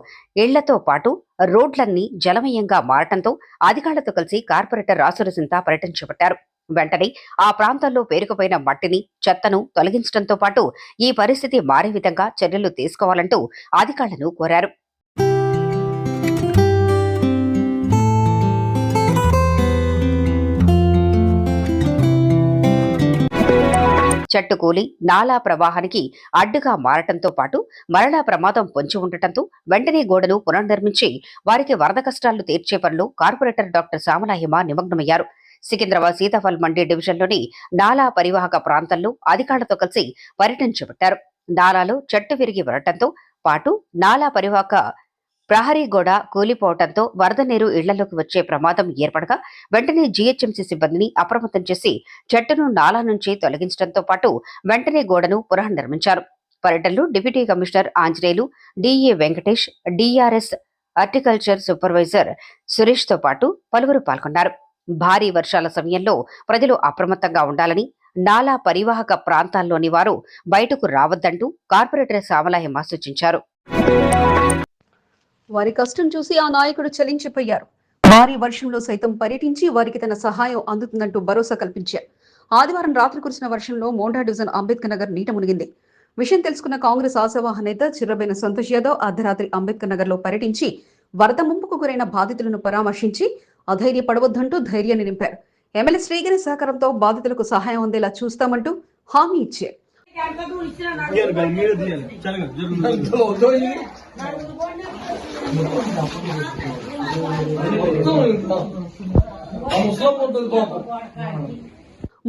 ఇళ్లతో పాటు రోడ్లన్నీ జలమయంగా మారటంతో అధికారులతో కలిసి కార్పొరేటర్ రాసూరి సింత పర్యటన చేపట్టారు. వెంటనే ఆ ప్రాంతాల్లో పేరుకుపోయిన మట్టిని, చెత్తను తొలగించడంతో పాటు ఈ పరిస్థితి మారే విధంగా చర్యలు తీసుకోవాలంటూ అధికారులను కోరారు. చెట్టు కూలి నాలా ప్రవాహానికి అడ్డుగా మారటంతో పాటు మరలా ప్రమాదం పొంచి ఉండటంతో వెంటనే గోడను పునర్నిర్మించి వారికి వరద కష్టాలు తీర్చే పనిలో కార్పొరేటర్ డాక్టర్ సామలాహిమ నిమగ్నమయ్యారు. సికింద్రాబాద్ సీతాఫల్ మండీ డివిజన్లోని నాలా పరివాహక ప్రాంతాల్లో అధికారులతో కలిసి పర్యటన చేపట్టారు. నాలాలో చెట్టు విరిగి ఉండటంతో పాటు నాలా పరివాహక ప్రహరీ గోడ కూలిపోవడంతో వరద నీరు ఇళ్లలోకి వచ్చే ప్రమాదం ఏర్పడగా వెంటనే జీహెచ్ఎంసీ సిబ్బందిని అప్రమత్తం చేసి చెట్టును నాలా నుంచి తొలగించడంతో పాటు వెంటనే గోడను పునర్నిర్మించారు. పర్యటనలో deputy commissioner Anjaneyulu, DA Venkatesh, DRS horticulture supervisor Suresh తో పాటు పలువురు పాల్గొన్నారు. భారీ వర్షాల సమయంలో ప్రజలు అప్రమత్తంగా ఉండాలని, నాలా పరివాహక ప్రాంతాల్లోని వారు బయటకు రావద్దంటూ కార్పొరేటర్ సామలాహిమ సూచించారు. వారి కష్టం చూసి ఆ నాయకుడు చలించిపోయారు. భారీ వర్షంలో సైతం పర్యటించి వారికి తన సహాయం అందుతుందంటూ భరోసా కల్పించారు. ఆదివారం రాత్రి కురిసిన వర్షంలో మోండా డివిజన్ అంబేద్కర్ నగర్ నీట మునిగింది. విషయం తెలుసుకున్న కాంగ్రెస్ ఆశావాహ నేత చిర్రబైన సంతోష్ యాదవ్ అర్ధరాత్రి అంబేద్కర్ నగర్ లో పర్యటించి వరద ముంపుకు గురైన బాధితులను పరామర్శించి అధైర్యపడవద్దంటూ ధైర్యాన్ని నింపారు. ఎమ్మెల్యే శ్రీగిరి సహకారంతో బాధితులకు సహాయం అందేలా చూస్తామంటూ హామీ ఇచ్చారు.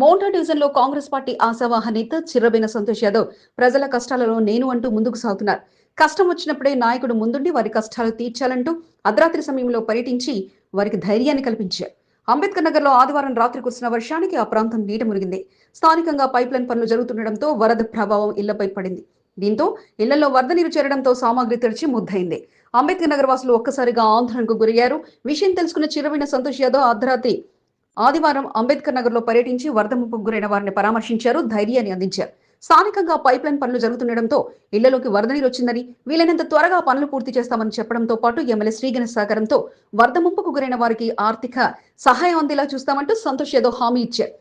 మోండా డివిజన్ లో కాంగ్రెస్ పార్టీ ఆశావాహ నేత చిర్రబైన సంతోష్ యాదవ్ ప్రజల కష్టాలలో నేను అంటూ ముందుకు సాగుతున్నారు. కష్టం వచ్చినప్పుడే నాయకుడు ముందుండి వారి కష్టాలు తీర్చాలంటూ అర్ధరాత్రి సమయంలో పర్యటించి వారికి ధైర్యాన్ని కల్పించారు. అంబేద్కర్ నగర్ లో ఆదివారం రాత్రి కురిసిన వర్షానికి ఆ ప్రాంతం నీట మునిగింది. స్థానికంగా పైప్ లైన్ పనులు జరుగుతుండటంతో వరద ప్రభావం ఇళ్లపై పడింది. దీంతో ఇళ్లలో వరద నీరు చేరడంతో సామాగ్రి తెరిచి ముద్దయింది. అంబేద్కర్ నగర్ వాసులు ఒక్కసారిగా ఆందోళనకు గురయ్యారు. విషయం తెలుసుకున్న చిర్రబైన సంతోష్ యాదవ్ అర్ధరాత్రి ఆదివారం అంబేద్కర్ నగర్ లో పర్యటించి వరద ముప్పుకు గురైన వారిని పరామర్శించారు, ధైర్యాన్ని అందించారు. స్థానికంగా పైప్ లైన్ పనులు జరుగుతుండటంతో ఇళ్లలోకి వరద నీరు వచ్చిందని, వీలైనంత త్వరగా పనులు పూర్తి చేస్తామని చెప్పడంతో పాటు ఎమ్మెల్యే శ్రీగణేష్ సహకారంతో వరద ముంపుకు గురైన వారికి ఆర్థిక సహాయం అందేలా చూస్తామంటూ సంతోష్ యాదవ్ హామీ ఇచ్చారు.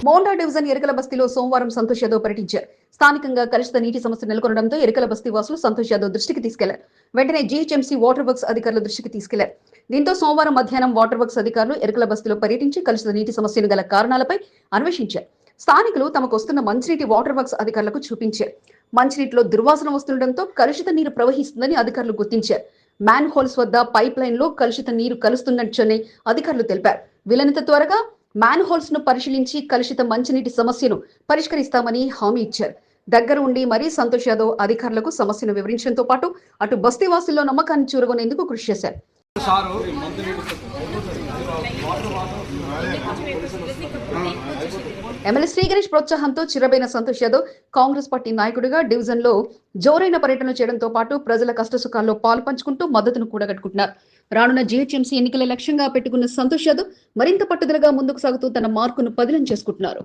మోండా డివిజన్ ఎరకల బస్తీలో సోమవారం సంతోష్ యాదవ్ పర్యటించారు. స్థానికంగా కలుషిత నీటి సమస్య నెలకొనడంతో ఎరకల బస్తీ వాసులు సంతోష్ యాదవ్ దృష్టికి తీసుకెళ్లారు. వెంటనే జీహెచ్ఎంసీ వాటర్ వర్క్స్ అధికారుల దృష్టికి తీసుకెళ్లారు. దీంతో సోమవారం మధ్యాహ్నం వాటర్ వర్క్స్ అధికారులు ఎరకల బస్తీలో పర్యటించి కలుషిత నీటి సమస్యను గల కారణాలపై అన్వేషించారు. స్థానికులు తమకు వస్తున్న మంచినీటి వాటర్ వర్క్స్ అధికారులకు చూపించారు. మంచినీటిలో దుర్వాసన వస్తుండటంతో కలుషిత నీరు ప్రవహిస్తుందని అధికారులు గుర్తించారు. మ్యాన్ హోల్స్ వద్ద పైప్ లైన్ లో కలుషిత నీరు కలుస్తున్నట్లని అధికారులు తెలిపారు. వీలైనంత త్వరగా మ్యాన్ హోల్స్ ను పరిశీలించి కలుషిత మంచినీటి సమస్యను పరిష్కరిస్తామని హామీ ఇచ్చారు. దగ్గర ఉండి మరీ సంతోష్ యాదవ్ అధికారులకు సమస్యను వివరించడంతో పాటు అటు బస్తీవాసుల్లో నమ్మకాన్ని చూరగొనేందుకు కృషి చేశారు. ఎమ్మెల్యే శ్రీ గణేష్ ప్రోత్సాహంతో చిరబైన సంతోష్ యాదవ్ కాంగ్రెస్ పార్టీ నాయకుడిగా డివిజన్ లో జోరైన పర్యటన చేయడంతో పాటు ప్రజల కష్టసుఖాల్లో పాలు పంచుకుంటూ మద్దతును కూడగట్టుకుంటున్నారు. రానున్న జీహెచ్ఎంసీ ఎన్నికల లక్ష్యంగా పెట్టుకున్న సంతోష్ యాదవ్ మరింత పట్టుదలగా ముందుకు సాగుతూ తన మార్కును పదిలం చేసుకుంటున్నారు.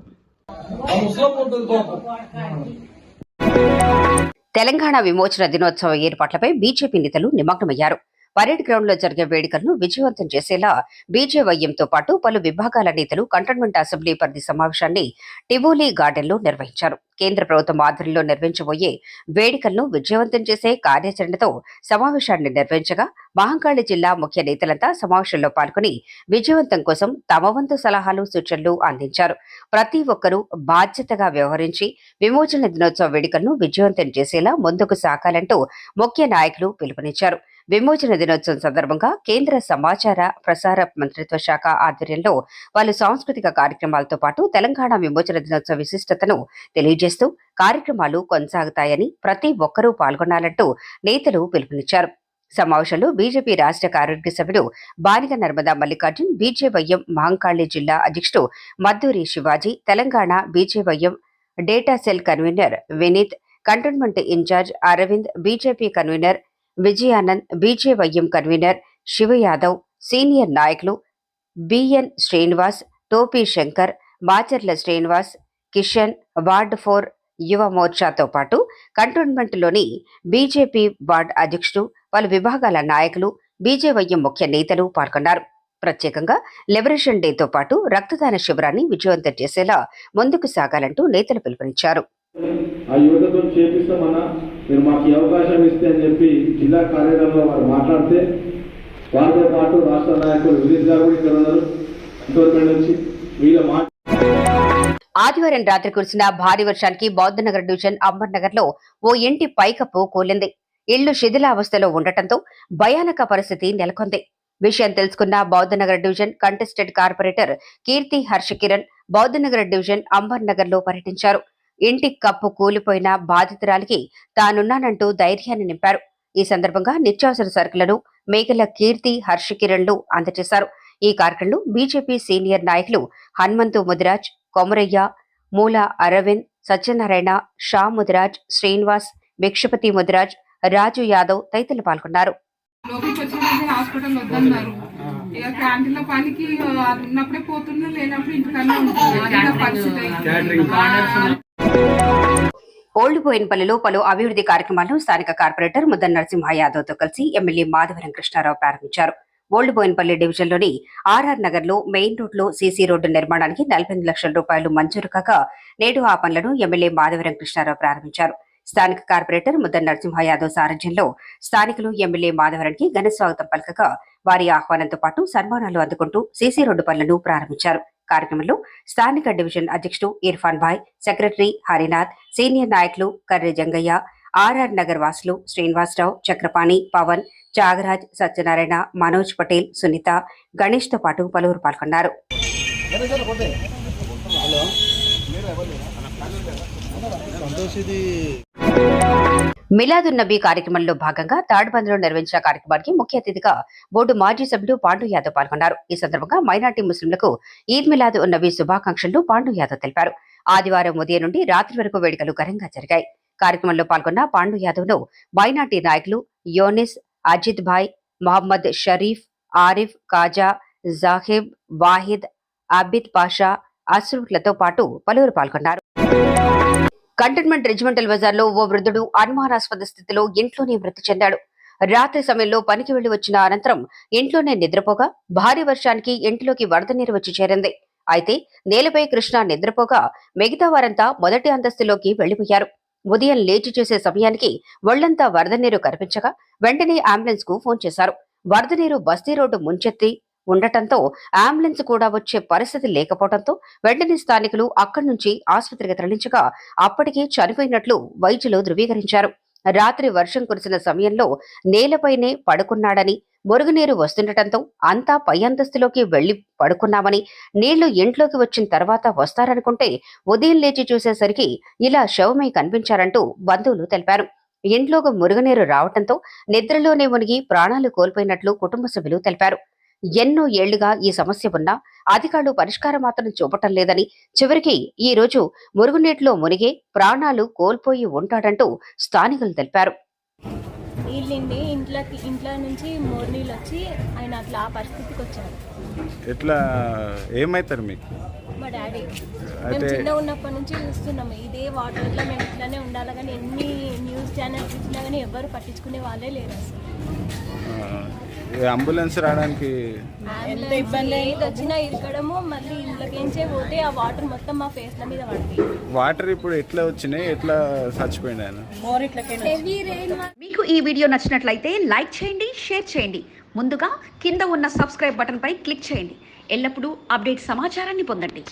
తెలంగాణ విమోచన దినోత్సవ ఏర్పాట్లపై బీజేపీ నేతలు నిమగ్నమయ్యారు. పరేడ్ గ్రౌండ్ లో జరిగే వేడుకలను విజయవంతం చేసేలా బీజేవైఎంతో పాటు పలు విభాగాల నేతలు కంటోన్మెంట్ అసెంబ్లీ పరిధి సమావేశాన్ని టివోలీ గార్డెన్ లో నిర్వహించారు. కేంద్ర ప్రభుత్వం ఆధ్వర్యంలో నిర్వహించబోయే వేడుకలను విజయవంతం చేసే కార్యాచరణతో సమావేశాన్ని నిర్వహించగా మహంకాళి జిల్లా ముఖ్య నేతలంతా సమావేశంలో పాల్గొని విజయవంతం కోసం తమ వంతు సలహాలు సూచనలు అందించారు. ప్రతి ఒక్కరూ బాధ్యతగా వ్యవహరించి విమోచన దినోత్సవ వేడుకలను విజయవంతం చేసేలా ముందుకు సాగాలంటూ ముఖ్య నాయకులు పిలుపునిచ్చారు. విమోచన దినోత్సవం సందర్భంగా కేంద్ర సమాచార ప్రసార మంత్రిత్వ శాఖ ఆధ్వర్యంలో పలు సాంస్కృతిక కార్యక్రమాలతో పాటు తెలంగాణ విమోచన దినోత్సవ విశిష్టతను తెలియజేస్తూ కార్యక్రమాలు కొనసాగుతాయని ప్రతి ఒక్కరూ పాల్గొనాలంటూ నేతలు పిలుపునిచ్చారు. సమావేశంలో బీజేపీ రాష్ట్ర కార్యవర్గ సభ్యుడు బానిగ నర్మదా మల్లికార్జున్, బీజేవైఎం మహంకాళి జిల్లా అధ్యక్షుడు Madduri Shivaji, Telangana BJYM data cell convener Vineeth, cantonment in charge Aravind, BJP convener Vijayanand, BJYM convener Shiva Yadav, senior నాయకులు బిఎన్ శ్రీనివాస్, టోపీ శంకర్, మాచర్ల శ్రీనివాస్, కిషన్, వార్డ్ 4 యువ మోర్చాతో పాటు కంటోన్మెంట్లోని బీజేపీ వార్డ్ అధ్యక్షుడు, పలు విభాగాల నాయకులు, బీజేవైఎం ముఖ్య నేతలు పాల్గొన్నారు. ప్రత్యేకంగా లిబరేషన్ డేతో పాటు రక్తదాన శిబిరాన్ని విజయవంతం చేసేలా ముందుకు సాగాలంటూ నేతలు పిలుపునిచ్చారు. ఆ యువతతో చేపిస్తామన్నా మీరు మాకు అవకాశం ఇస్తే అని చెప్పి జిల్లా కార్యాలయంలో వారు మాట్లాడితే వారితో పాటు రాష్ట్ర నాయకులు వినీత్ గారు కూడా ఇక్కడ ఉన్నారు. కంటోన్మెంట్ నుంచి వీళ్ళ ఆదివారం రాత్రి కురిసిన భారీ వర్షానికి బౌద్ధనగర్ డివిజన్ అంబర్నగర్ లో ఓ ఇంటి పైకప్పు కూలింది. ఇళ్లు శిథిలావస్థలో ఉండటంతో భయానక పరిస్థితి నెలకొంది. విషయం తెలుసుకున్న బౌద్ధనగర్ డివిజన్ కంటెస్టెడ్ కార్పొరేటర్ కీర్తి హర్షకిరణ్ బౌద్ధనగర్ డివిజన్ అంబర్నగర్ లో పర్యటించారు. ఇంటి కప్పు కూలిపోయిన బాధితురాలికి తానున్నానంటూ ధైర్యాన్ని నింపారు. ఈ సందర్భంగా నిత్యావసర సరుకులను మేకల కీర్తి హర్షకిరణ్లు అందజేశారు. ఈ కార్యక్రమంలో బీజేపీ సీనియర్ నాయకులు హనుమంతు ముదిరాజ్, కొమరయ్య, మూల అరవింద్, సత్యనారాయణ, షా ముదిరాజ్, శ్రీనివాస్, భిక్షపతి ముదిరాజ్, రాజు యాదవ్ తదితరులు పాల్గొన్నారు. హాస్పిటల్ వద్దన్నారు. ఇక క్యాంటీన్ లో పనికి ఉన్నప్పుడే పోతున్నారు, లేనప్పుడు ఇంటికన్నా ఉంటుంది. ఓల్డ్ బోయిన్పల్లిలో పలు అభివృద్ధి కార్యక్రమాలను స్థానిక కార్పొరేటర్ ముద్దన్ నరసింహ యాదవ్ తో కలిసి ఎమ్మెల్యే మాధవరం కృష్ణారావు ప్రారంభించారు. ఓల్డ్ బోయిన్పల్లి డివిజన్లోని ఆర్ఆర్ నగర్ లో మెయిన్ రోడ్ లో సీసీ రోడ్డు నిర్మాణానికి 48 లక్షల రూపాయలు మంజూరు కాగా నేడు ఆ పనులను ఎమ్మెల్యే మాధవరం కృష్ణారావు ప్రారంభించారు. స్థానిక కార్పొరేటర్ ముద్దన్ నరసింహ యాదవ్ సారథ్యంలో స్థానికులు ఎమ్మెల్యే మాధవరానికి ఘన స్వాగతం పలకగా వారి ఆహ్వానంతో పాటు సన్మానాలు అందుకుంటూ సీసీ రోడ్డు పనులను ప్రారంభించారు. కార్యక్రమంలో స్థానిక డివిజన్ అధ్యక్షుడు ఇర్ఫాన్ భాయ్, సెక్రటరీ హరినాథ్, సీనియర్ నాయకులు కర్రె జంగయ్య, ఆర్ఆర్ నగర్ వాసులు శ్రీనివాసరావు, చక్రపాణి, పవన్, త్యాగరాజ్, సత్యనారాయణ, మనోజ్ పటేల్, సునీత, గణేష్ తో పాటు పలువురు పాల్గొన్నారు. మిలాదున్ నబీ కార్యక్రమంలో భాగంగా తాడ్బంద్లో నిర్వహించిన కార్యక్రమానికి ముఖ్య అతిథిగా బోర్డు మాజీ సభ్యుడు పాండు యాదవ్ పాల్గొన్నారు. ఈ సందర్భంగా మైనార్టీ ముస్లింలకు ఈద్ మిలాద్ ఉన్ నబీ శుభాకాంక్షలు పాండు యాదవ్ తెలిపారు. ఆదివారం ఉదయం నుండి రాత్రి వరకు వేడుకలు ఘనంగా జరిగాయి. కార్యక్రమంలో పాల్గొన్న పాండు యాదవ్ ను మైనార్టీ నాయకులు యోనిస్, అజిత్ భాయ్, మహమ్మద్ షరీఫ్, ఆరిఫ్, కాజా, జాహిబ్, వాహిద్, అబిద్ పాషా, అస్రూట్లతో పాటు పలువురు పాల్గొన్నారు. కంటోన్మెంట్ రెజిమెంటల్ బజార్లో ఓ వృద్ధుడు అనుమానాస్పద స్థితిలో ఇంట్లోనే మృతి చెందాడు. రాత్రి సమయంలో పనికి వెళ్లి వచ్చిన అనంతరం ఇంట్లోనే నిద్రపోగా భారీ వర్షానికి ఇంటిలోకి వరద నీరు వచ్చి చేరింది. అయితే నేలపై కృష్ణ నిద్రపోగా మిగతా వారంతా మొదటి అంతస్తులోకి వెళ్లిపోయారు. ఉదయం లేచి చూసే సమయానికి ఒళ్లంతా వరద నీరు కనిపించగా వెంటనే అంబులెన్స్ కు ఫోన్ చేశారు. వరద నీరు బస్తీ రోడ్డు ముంచెత్తి ఉండటంతో అంబులెన్స్ కూడా వచ్చే పరిస్థితి లేకపోవడంతో వెంటనే స్థానికులు అక్కడి నుంచి ఆసుపత్రికి తరలించగా అప్పటికే చనిపోయినట్లు వైద్యులు ధృవీకరించారు. రాత్రి వర్షం కురిసిన సమయంలో నేలపైనే పడుకున్నాడని, మురుగునీరు వస్తుండటంతో అంతా పై అంతస్తులోకి వెళ్లి పడుకున్నామని, నీళ్లు ఇంట్లోకి వచ్చిన తర్వాత వస్తారనుకుంటే ఉదయం లేచి చూసేసరికి ఇలా శవమై కనిపించారంటూ బంధువులు తెలిపారు. ఇంట్లోకి మురుగునీరు రావడంతో నిద్రలోనే మునిగి ప్రాణాలు కోల్పోయినట్లు కుటుంబ సభ్యులు తెలిపారు. ఎన్నో ఏళ్లుగా ఈ సమస్య ఉన్నా అధికారులు పరిష్కారం మాత్రం చూపటం లేదని, చివరికి ఈ రోజు మురుగునీటిలో మునిగే ప్రాణాలు కోల్పోయి ఉంటాడంటూ స్థానికులు తెలిపారు. వీళ్ళండి ఇంట్లో నుంచి మోర్ నీళ్ళు వచ్చి ఆయన అట్లా ఆ పరిస్థితికి వచ్చారు. ఎట్లా ఏమైతారు మీకు? మా డాడీ మేము చిన్న ఉన్నప్పటి నుంచి చూస్తున్నాము ఇదే వాటర్లో మేము ఇట్లానే ఉండాలి, కానీ ఎన్ని న్యూస్ ఛానల్స్ ఇచ్చినా కానీ ఎవరు పట్టించుకునే వాళ్ళే లేరు అసలు. అంబులెన్స్ రావడానికి ఎంత ఇబ్బంది వచ్చినా ఇరకడము, మళ్ళీ ఇంట్లోకించే పోతే ఆ వాటర్ మొత్తం మా ఫేస్ల మీద పడుతుంది. వాటర్ ఇప్పుడు ఎట్లా వచ్చినాయి, ఎట్లా చచ్చిపోయింది ఆయన? మీకు ఈ వీడియో నచ్చినట్లయితే లైక్ చేయండి, షేర్ చేయండి. ముందుగా కింద ఉన్న సబ్స్క్రైబ్ బటన్ పై క్లిక్ చేయండి. ఎల్లప్పుడూ అప్డేట్ సమాచారాన్ని పొందండి.